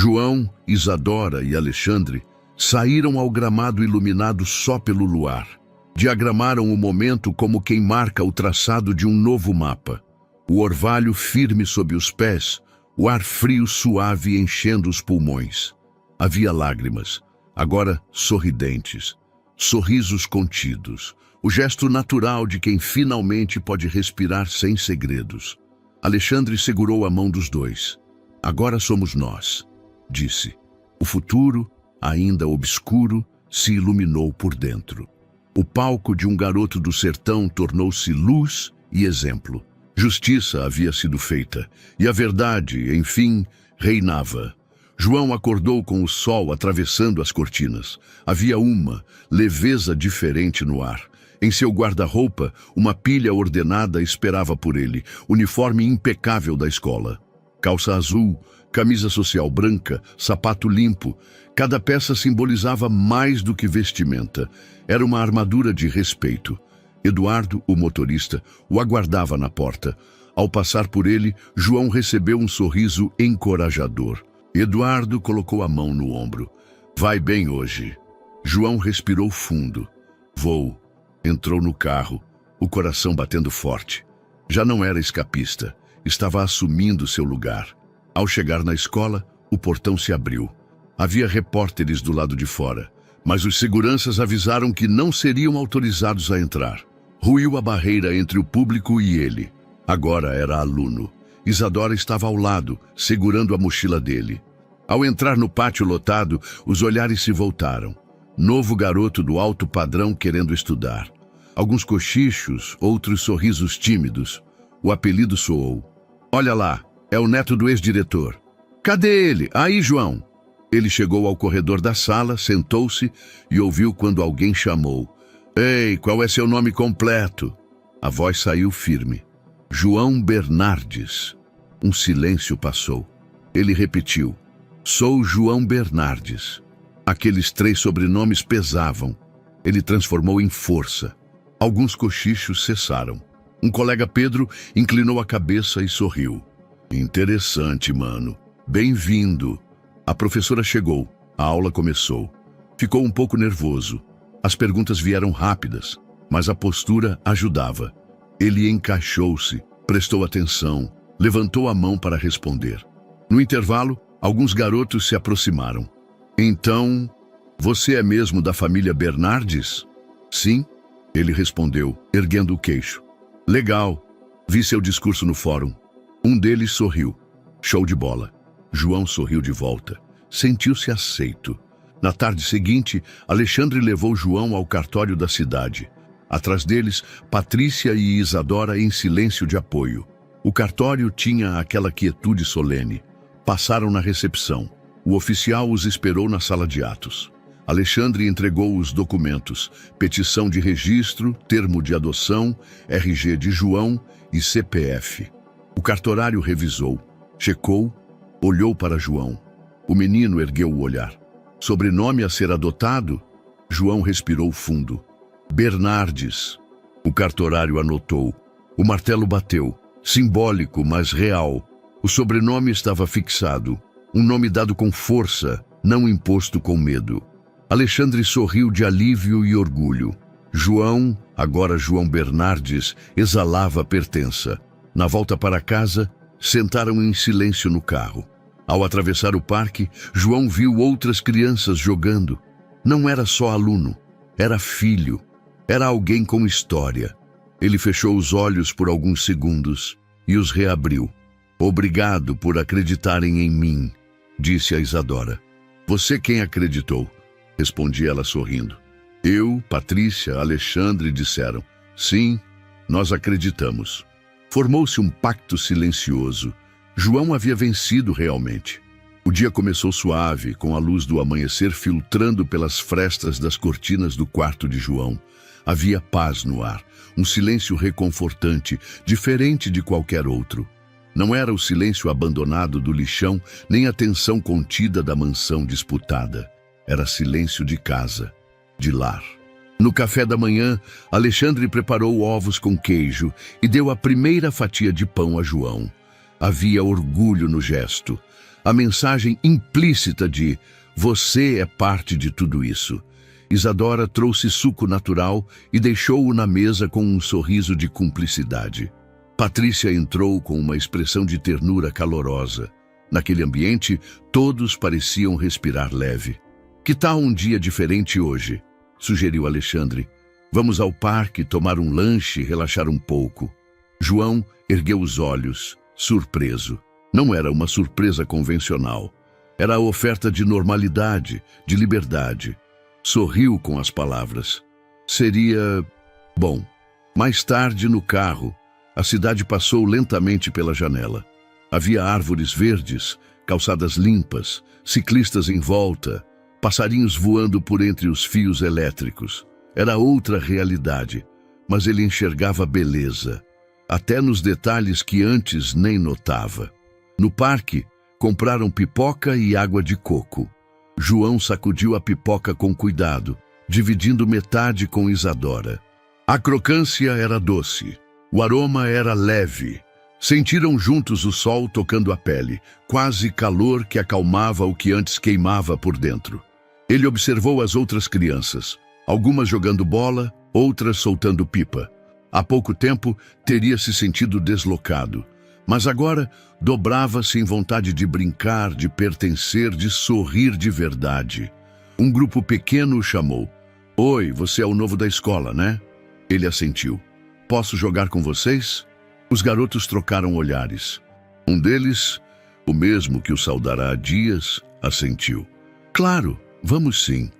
João, Isadora e Alexandre saíram ao gramado iluminado só pelo luar. Diagramaram o momento como quem marca o traçado de um novo mapa. O orvalho firme sob os pés, o ar frio suave enchendo os pulmões. Havia lágrimas, agora sorridentes, sorrisos contidos, o gesto natural de quem finalmente pode respirar sem segredos. Alexandre segurou a mão dos dois. Agora somos nós, disse. O futuro, ainda obscuro, se iluminou por dentro. O palco de um garoto do sertão tornou-se luz e exemplo. Justiça havia sido feita, e a verdade, enfim, reinava. João acordou com o sol atravessando as cortinas. Havia uma leveza diferente no ar. Em seu guarda-roupa, uma pilha ordenada esperava por ele, uniforme impecável da escola. Calça azul, camisa social branca, sapato limpo. Cada peça simbolizava mais do que vestimenta. Era uma armadura de respeito. Eduardo, o motorista, o aguardava na porta. Ao passar por ele, João recebeu um sorriso encorajador. Eduardo colocou a mão no ombro. Vai bem hoje. João respirou fundo. Vou. Entrou no carro, o coração batendo forte. Já não era escapista. Estava assumindo seu lugar. Ao chegar na escola, o portão se abriu. Havia repórteres do lado de fora, mas os seguranças avisaram que não seriam autorizados a entrar. Ruiu a barreira entre o público e ele. Agora era aluno. Isadora estava ao lado, segurando a mochila dele. Ao entrar no pátio lotado, os olhares se voltaram. Novo garoto do alto padrão querendo estudar. Alguns cochichos, outros sorrisos tímidos. O apelido soou. Olha lá, é o neto do ex-diretor. Cadê ele? Aí, João. Ele chegou ao corredor da sala, sentou-se e ouviu quando alguém chamou. Ei, qual é seu nome completo? A voz saiu firme. João Bernardes. Um silêncio passou. Ele repetiu: sou João Bernardes. Aqueles 3 sobrenomes pesavam. Ele transformou em força. Alguns cochichos cessaram. Um colega Pedro inclinou a cabeça e sorriu. Interessante, mano. Bem-vindo. A professora chegou. A aula começou. Ficou um pouco nervoso. As perguntas vieram rápidas, mas a postura ajudava. Ele encaixou-se, prestou atenção, levantou a mão para responder. No intervalo, alguns garotos se aproximaram. Então, você é mesmo da família Bernardes? Sim, ele respondeu, erguendo o queixo. Legal, vi seu discurso no fórum. Um deles sorriu. Show de bola. João sorriu de volta. Sentiu-se aceito. Na tarde seguinte, Alexandre levou João ao cartório da cidade. Atrás deles, Patrícia e Isadora em silêncio de apoio. O cartório tinha aquela quietude solene. Passaram na recepção. O oficial os esperou na sala de atos. Alexandre entregou os documentos: petição de registro, termo de adoção, RG de João e CPF. O cartorário revisou, checou, olhou para João. O menino ergueu o olhar. Sobrenome a ser adotado? João respirou fundo. Bernardes. O cartorário anotou. O martelo bateu. Simbólico, mas real. O sobrenome estava fixado. Um nome dado com força, não imposto com medo. Alexandre sorriu de alívio e orgulho. João, agora João Bernardes, exalava pertença. Na volta para casa, sentaram em silêncio no carro. Ao atravessar o parque, João viu outras crianças jogando. Não era só aluno, era filho. Era alguém com história. Ele fechou os olhos por alguns segundos e os reabriu. Obrigado por acreditarem em mim, disse a Isadora. Você quem acreditou? Respondia ela sorrindo. Eu, Patrícia, Alexandre disseram. Sim, nós acreditamos. Formou-se um pacto silencioso. João havia vencido realmente. O dia começou suave, com a luz do amanhecer filtrando pelas frestas das cortinas do quarto de João. Havia paz no ar, um silêncio reconfortante, diferente de qualquer outro. Não era o silêncio abandonado do lixão, nem a tensão contida da mansão disputada. Era silêncio de casa, de lar. No café da manhã, Alexandre preparou ovos com queijo e deu a primeira fatia de pão a João. Havia orgulho no gesto. A mensagem implícita de você é parte de tudo isso. Isadora trouxe suco natural e deixou-o na mesa com um sorriso de cumplicidade. Patrícia entrou com uma expressão de ternura calorosa. Naquele ambiente, todos pareciam respirar leve. Que tal um dia diferente hoje? Sugeriu Alexandre. Vamos ao parque, tomar um lanche e relaxar um pouco. João ergueu os olhos, surpreso. Não era uma surpresa convencional. Era a oferta de normalidade, de liberdade. Sorriu com as palavras. Seria... bom. Mais tarde, no carro, a cidade passou lentamente pela janela. Havia árvores verdes, calçadas limpas, ciclistas em volta, passarinhos voando por entre os fios elétricos. Era outra realidade, mas ele enxergava beleza, até nos detalhes que antes nem notava. No parque, compraram pipoca e água de coco. João sacudiu a pipoca com cuidado, dividindo metade com Isadora. A crocância era doce, o aroma era leve. Sentiram juntos o sol tocando a pele, quase calor que acalmava o que antes queimava por dentro. Ele observou as outras crianças, algumas jogando bola, outras soltando pipa. Há pouco tempo teria se sentido deslocado, mas agora dobrava-se em vontade de brincar, de pertencer, de sorrir de verdade. Um grupo pequeno o chamou. Oi, você é o novo da escola, né? Ele assentiu. Posso jogar com vocês? Os garotos trocaram olhares. Um deles, o mesmo que o saudará há dias, assentiu. Claro, vamos sim.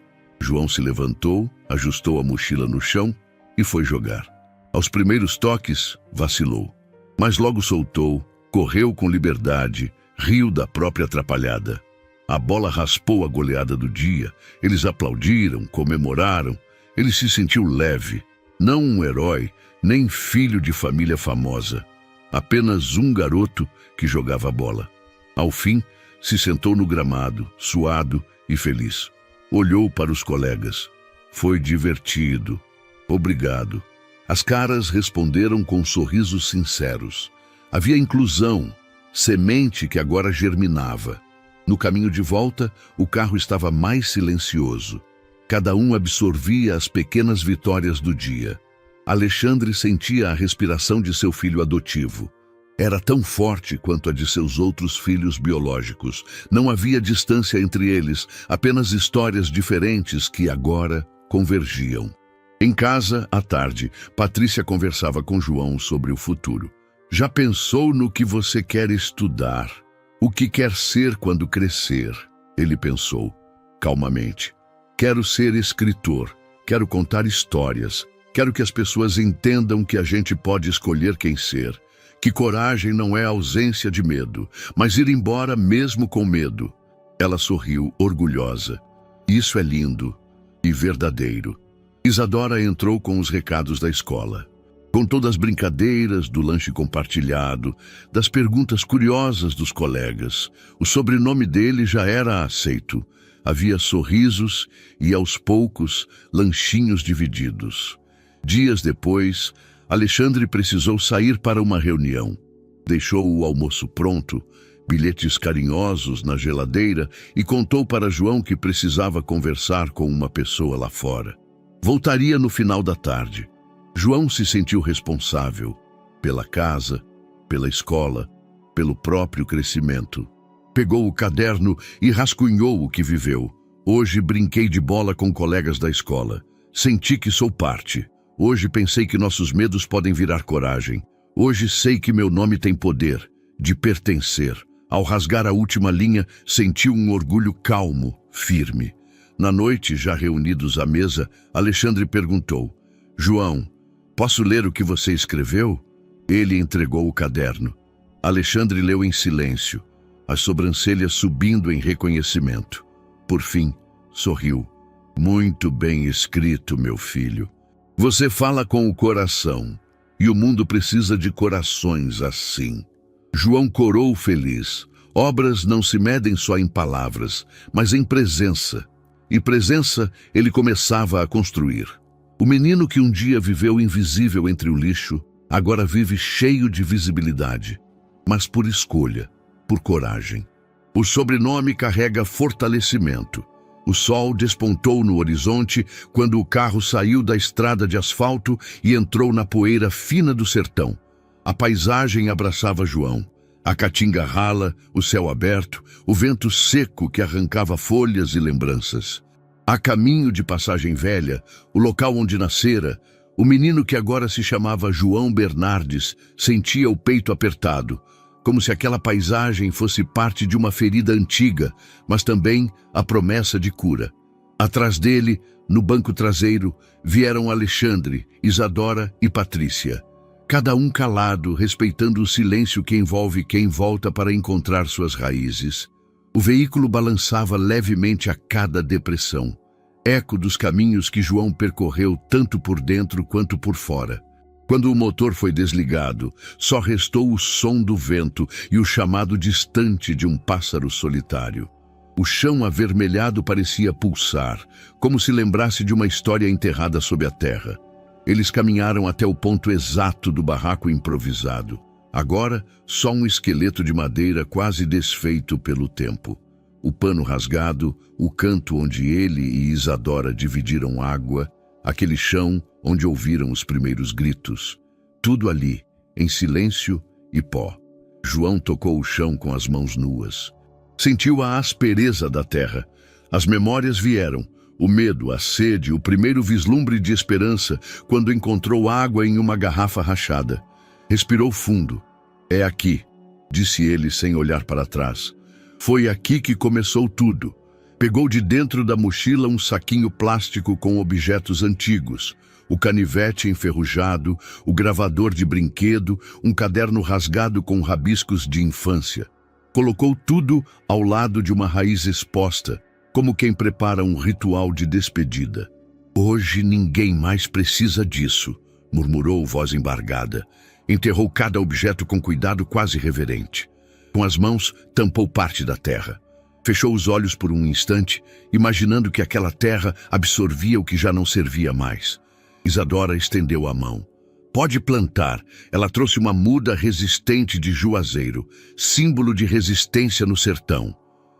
João se levantou, ajustou a mochila no chão e foi jogar. Aos primeiros toques, vacilou. Mas logo soltou, correu com liberdade, riu da própria atrapalhada. A bola raspou a goleada do dia. Eles aplaudiram, comemoraram. Ele se sentiu leve, não um herói, nem filho de família famosa. Apenas um garoto que jogava bola. Ao fim, se sentou no gramado, suado e feliz. Olhou para os colegas. Foi divertido. Obrigado. As caras responderam com sorrisos sinceros. Havia inclusão, semente que agora germinava. No caminho de volta, o carro estava mais silencioso. Cada um absorvia as pequenas vitórias do dia. Alexandre sentia a respiração de seu filho adotivo. Era tão forte quanto a de seus outros filhos biológicos. Não havia distância entre eles, apenas histórias diferentes que agora convergiam. Em casa, à tarde, Patrícia conversava com João sobre o futuro. Já pensou no que você quer estudar? O que quer ser quando crescer? Ele pensou, calmamente. Quero ser escritor, quero contar histórias, quero que as pessoas entendam que a gente pode escolher quem ser, que coragem não é ausência de medo, mas ir embora mesmo com medo. Ela sorriu, orgulhosa. Isso é lindo e verdadeiro. Isadora entrou com os recados da escola. Contou das brincadeiras, do lanche compartilhado, das perguntas curiosas dos colegas. O sobrenome dele já era aceito. Havia sorrisos e, aos poucos, lanchinhos divididos. Dias depois, Alexandre precisou sair para uma reunião. Deixou o almoço pronto, bilhetes carinhosos na geladeira e contou para João que precisava conversar com uma pessoa lá fora. Voltaria no final da tarde. João se sentiu responsável pela casa, pela escola, pelo próprio crescimento. Pegou o caderno e rascunhou o que viveu. Hoje brinquei de bola com colegas da escola. Senti que sou parte. Hoje pensei que nossos medos podem virar coragem. Hoje sei que meu nome tem poder, de pertencer. Ao rasgar a última linha, senti um orgulho calmo, firme. Na noite, já reunidos à mesa, Alexandre perguntou: João, posso ler o que você escreveu? Ele entregou o caderno. Alexandre leu em silêncio, as sobrancelhas subindo em reconhecimento. Por fim, sorriu. Muito bem escrito, meu filho. Você fala com o coração, e o mundo precisa de corações assim. João corou feliz. Obras não se medem só em palavras, mas em presença. E presença ele começava a construir. O menino que um dia viveu invisível entre o lixo, agora vive cheio de visibilidade, mas por escolha, por coragem. O sobrenome carrega fortalecimento. O sol despontou no horizonte quando o carro saiu da estrada de asfalto e entrou na poeira fina do sertão. A paisagem abraçava João. A caatinga rala, o céu aberto, o vento seco que arrancava folhas e lembranças. A caminho de Passagem Velha, o local onde nascera, o menino que agora se chamava João Bernardes sentia o peito apertado, como se aquela paisagem fosse parte de uma ferida antiga, mas também a promessa de cura. Atrás dele, no banco traseiro, vieram Alexandre, Isadora e Patrícia. Cada um calado, respeitando o silêncio que envolve quem volta para encontrar suas raízes. O veículo balançava levemente a cada depressão, eco dos caminhos que João percorreu tanto por dentro quanto por fora. Quando o motor foi desligado, só restou o som do vento e o chamado distante de um pássaro solitário. O chão avermelhado parecia pulsar, como se lembrasse de uma história enterrada sob a terra. Eles caminharam até o ponto exato do barraco improvisado. Agora, só um esqueleto de madeira quase desfeito pelo tempo. O pano rasgado, o canto onde ele e Isadora dividiram água, aquele chão onde ouviram os primeiros gritos. Tudo ali, em silêncio e pó. João tocou o chão com as mãos nuas. Sentiu a aspereza da terra. As memórias vieram. O medo, a sede, o primeiro vislumbre de esperança quando encontrou água em uma garrafa rachada. Respirou fundo. É aqui, disse ele sem olhar para trás. Foi aqui que começou tudo. Pegou de dentro da mochila um saquinho plástico com objetos antigos. O canivete enferrujado, o gravador de brinquedo, um caderno rasgado com rabiscos de infância. Colocou tudo ao lado de uma raiz exposta, como quem prepara um ritual de despedida. Hoje ninguém mais precisa disso, murmurou voz embargada. Enterrou cada objeto com cuidado quase reverente. Com as mãos, tampou parte da terra. Fechou os olhos por um instante, imaginando que aquela terra absorvia o que já não servia mais. Isadora estendeu a mão. Pode plantar. Ela trouxe uma muda resistente de juazeiro, símbolo de resistência no sertão.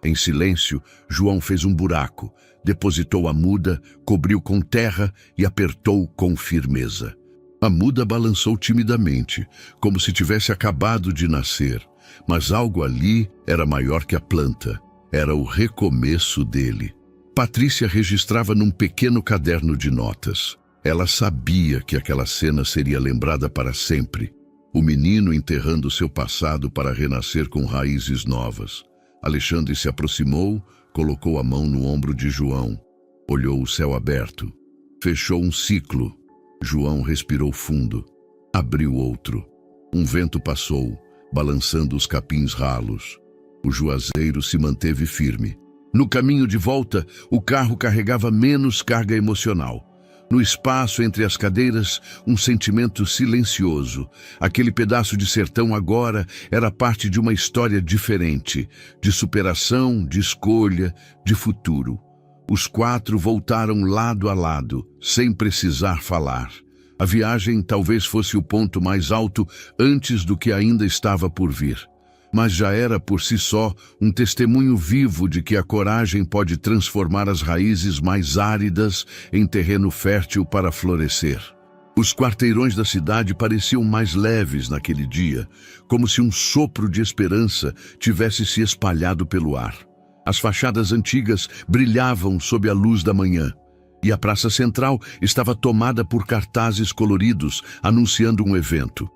Em silêncio, João fez um buraco, depositou a muda, cobriu com terra e apertou com firmeza. A muda balançou timidamente, como se tivesse acabado de nascer, mas algo ali era maior que a planta. Era o recomeço dele. Patrícia registrava num pequeno caderno de notas. Ela sabia que aquela cena seria lembrada para sempre. O menino enterrando seu passado para renascer com raízes novas. Alexandre se aproximou, colocou a mão no ombro de João. Olhou o céu aberto. Fechou um ciclo. João respirou fundo. Abriu outro. Um vento passou, balançando os capins ralos. O juazeiro se manteve firme. No caminho de volta, o carro carregava menos carga emocional. No espaço entre as cadeiras, um sentimento silencioso. Aquele pedaço de sertão agora era parte de uma história diferente, de superação, de escolha, de futuro. Os quatro voltaram lado a lado, sem precisar falar. A viagem talvez fosse o ponto mais alto antes do que ainda estava por vir. Mas já era por si só um testemunho vivo de que a coragem pode transformar as raízes mais áridas em terreno fértil para florescer. Os quarteirões da cidade pareciam mais leves naquele dia, como se um sopro de esperança tivesse se espalhado pelo ar. As fachadas antigas brilhavam sob a luz da manhã, e a praça central estava tomada por cartazes coloridos anunciando um evento.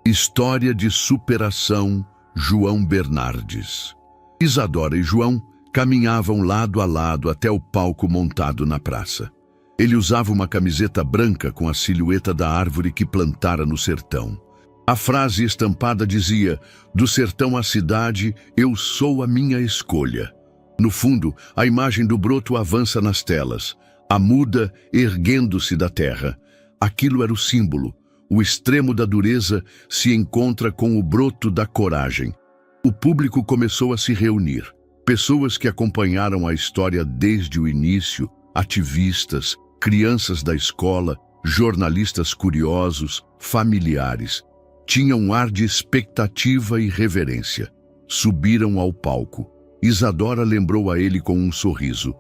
História de superação João Bernardes. Isadora e João caminhavam lado a lado até o palco montado na praça. Ele usava uma camiseta branca com a silhueta da árvore que plantara no sertão. A frase estampada dizia: "Do sertão à cidade, eu sou a minha escolha." No fundo, a imagem do broto avança nas telas, a muda erguendo-se da terra. Aquilo era o símbolo. O extremo da dureza se encontra com o broto da coragem. O público começou a se reunir. Pessoas que acompanharam a história desde o início, ativistas, crianças da escola, jornalistas curiosos, familiares. Tinham um ar de expectativa e reverência. Subiram ao palco. Isadora lembrou a ele com um sorriso.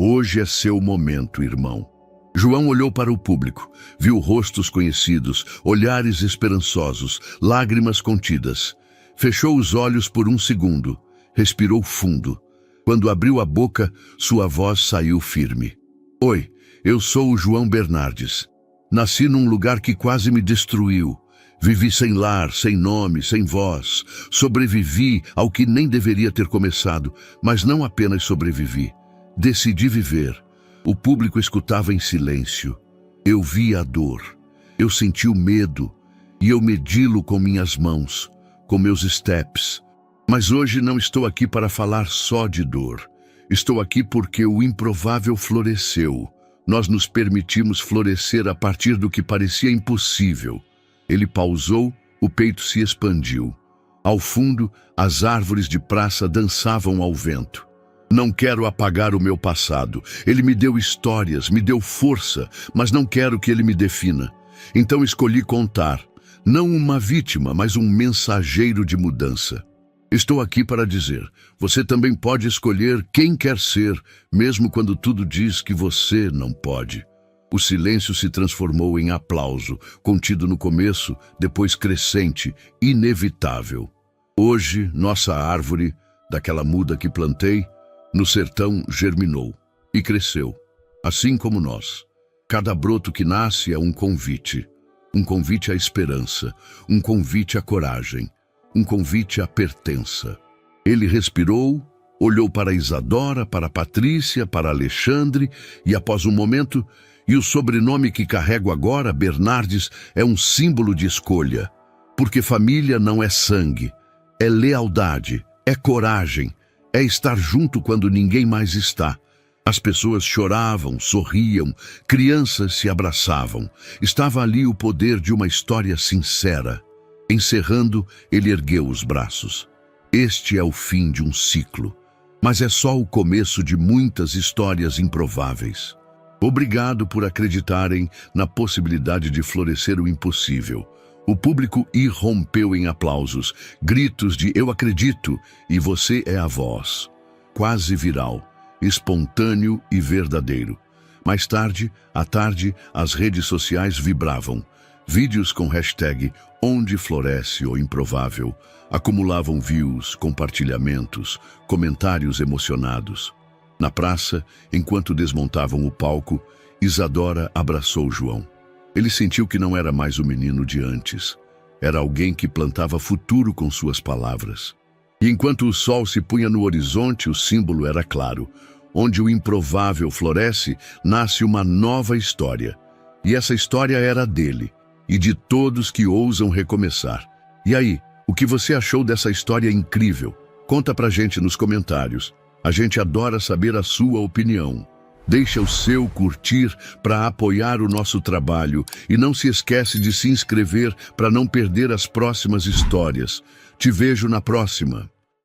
"Hoje é seu momento, irmão." João olhou para o público, viu rostos conhecidos, olhares esperançosos, lágrimas contidas. Fechou os olhos por um segundo, respirou fundo. Quando abriu a boca, sua voz saiu firme. "Oi, eu sou o João Bernardes. Nasci num lugar que quase me destruiu. Vivi sem lar, sem nome, sem voz. Sobrevivi ao que nem deveria ter começado, mas não apenas sobrevivi. Decidi viver." O público escutava em silêncio. Eu vi a dor. Eu senti o medo. E eu medi-lo com minhas mãos, com meus steps. Mas hoje não estou aqui para falar só de dor. Estou aqui porque o improvável floresceu. Nós nos permitimos florescer a partir do que parecia impossível. Ele pausou, o peito se expandiu. Ao fundo, as árvores de praça dançavam ao vento. Não quero apagar o meu passado. Ele me deu histórias, me deu força, mas não quero que ele me defina. Então escolhi contar. Não uma vítima, mas um mensageiro de mudança. Estou aqui para dizer, você também pode escolher quem quer ser, mesmo quando tudo diz que você não pode. O silêncio se transformou em aplauso, contido no começo, depois crescente, inevitável. Hoje, nossa árvore, daquela muda que plantei, no sertão germinou e cresceu, assim como nós. Cada broto que nasce é um convite à esperança, um convite à coragem, um convite à pertença. Ele respirou, olhou para Isadora, para Patrícia, para Alexandre e após um momento, e o sobrenome que carrego agora, Bernardes, é um símbolo de escolha, porque família não é sangue, é lealdade, é coragem, é estar junto quando ninguém mais está. As pessoas choravam, sorriam, crianças se abraçavam. Estava ali o poder de uma história sincera. Encerrando, ele ergueu os braços. Este é o fim de um ciclo, mas é só o começo de muitas histórias improváveis. Obrigado por acreditarem na possibilidade de florescer o impossível. O público irrompeu em aplausos, gritos de "Eu acredito" e "Você é a voz". Quase viral, espontâneo e verdadeiro. Mais tarde, à tarde, as redes sociais vibravam. Vídeos com hashtag "Onde floresce o improvável" acumulavam views, compartilhamentos, comentários emocionados. Na praça, enquanto desmontavam o palco, Isadora abraçou João. Ele sentiu que não era mais o menino de antes. Era alguém que plantava futuro com suas palavras. E enquanto o sol se punha no horizonte, o símbolo era claro. Onde o improvável floresce, nasce uma nova história. E essa história era dele, e de todos que ousam recomeçar. E aí, o que você achou dessa história incrível? Conta pra gente nos comentários. A gente adora saber a sua opinião. Deixa o seu curtir para apoiar o nosso trabalho e não se esquece de se inscrever para não perder as próximas histórias. Te vejo na próxima.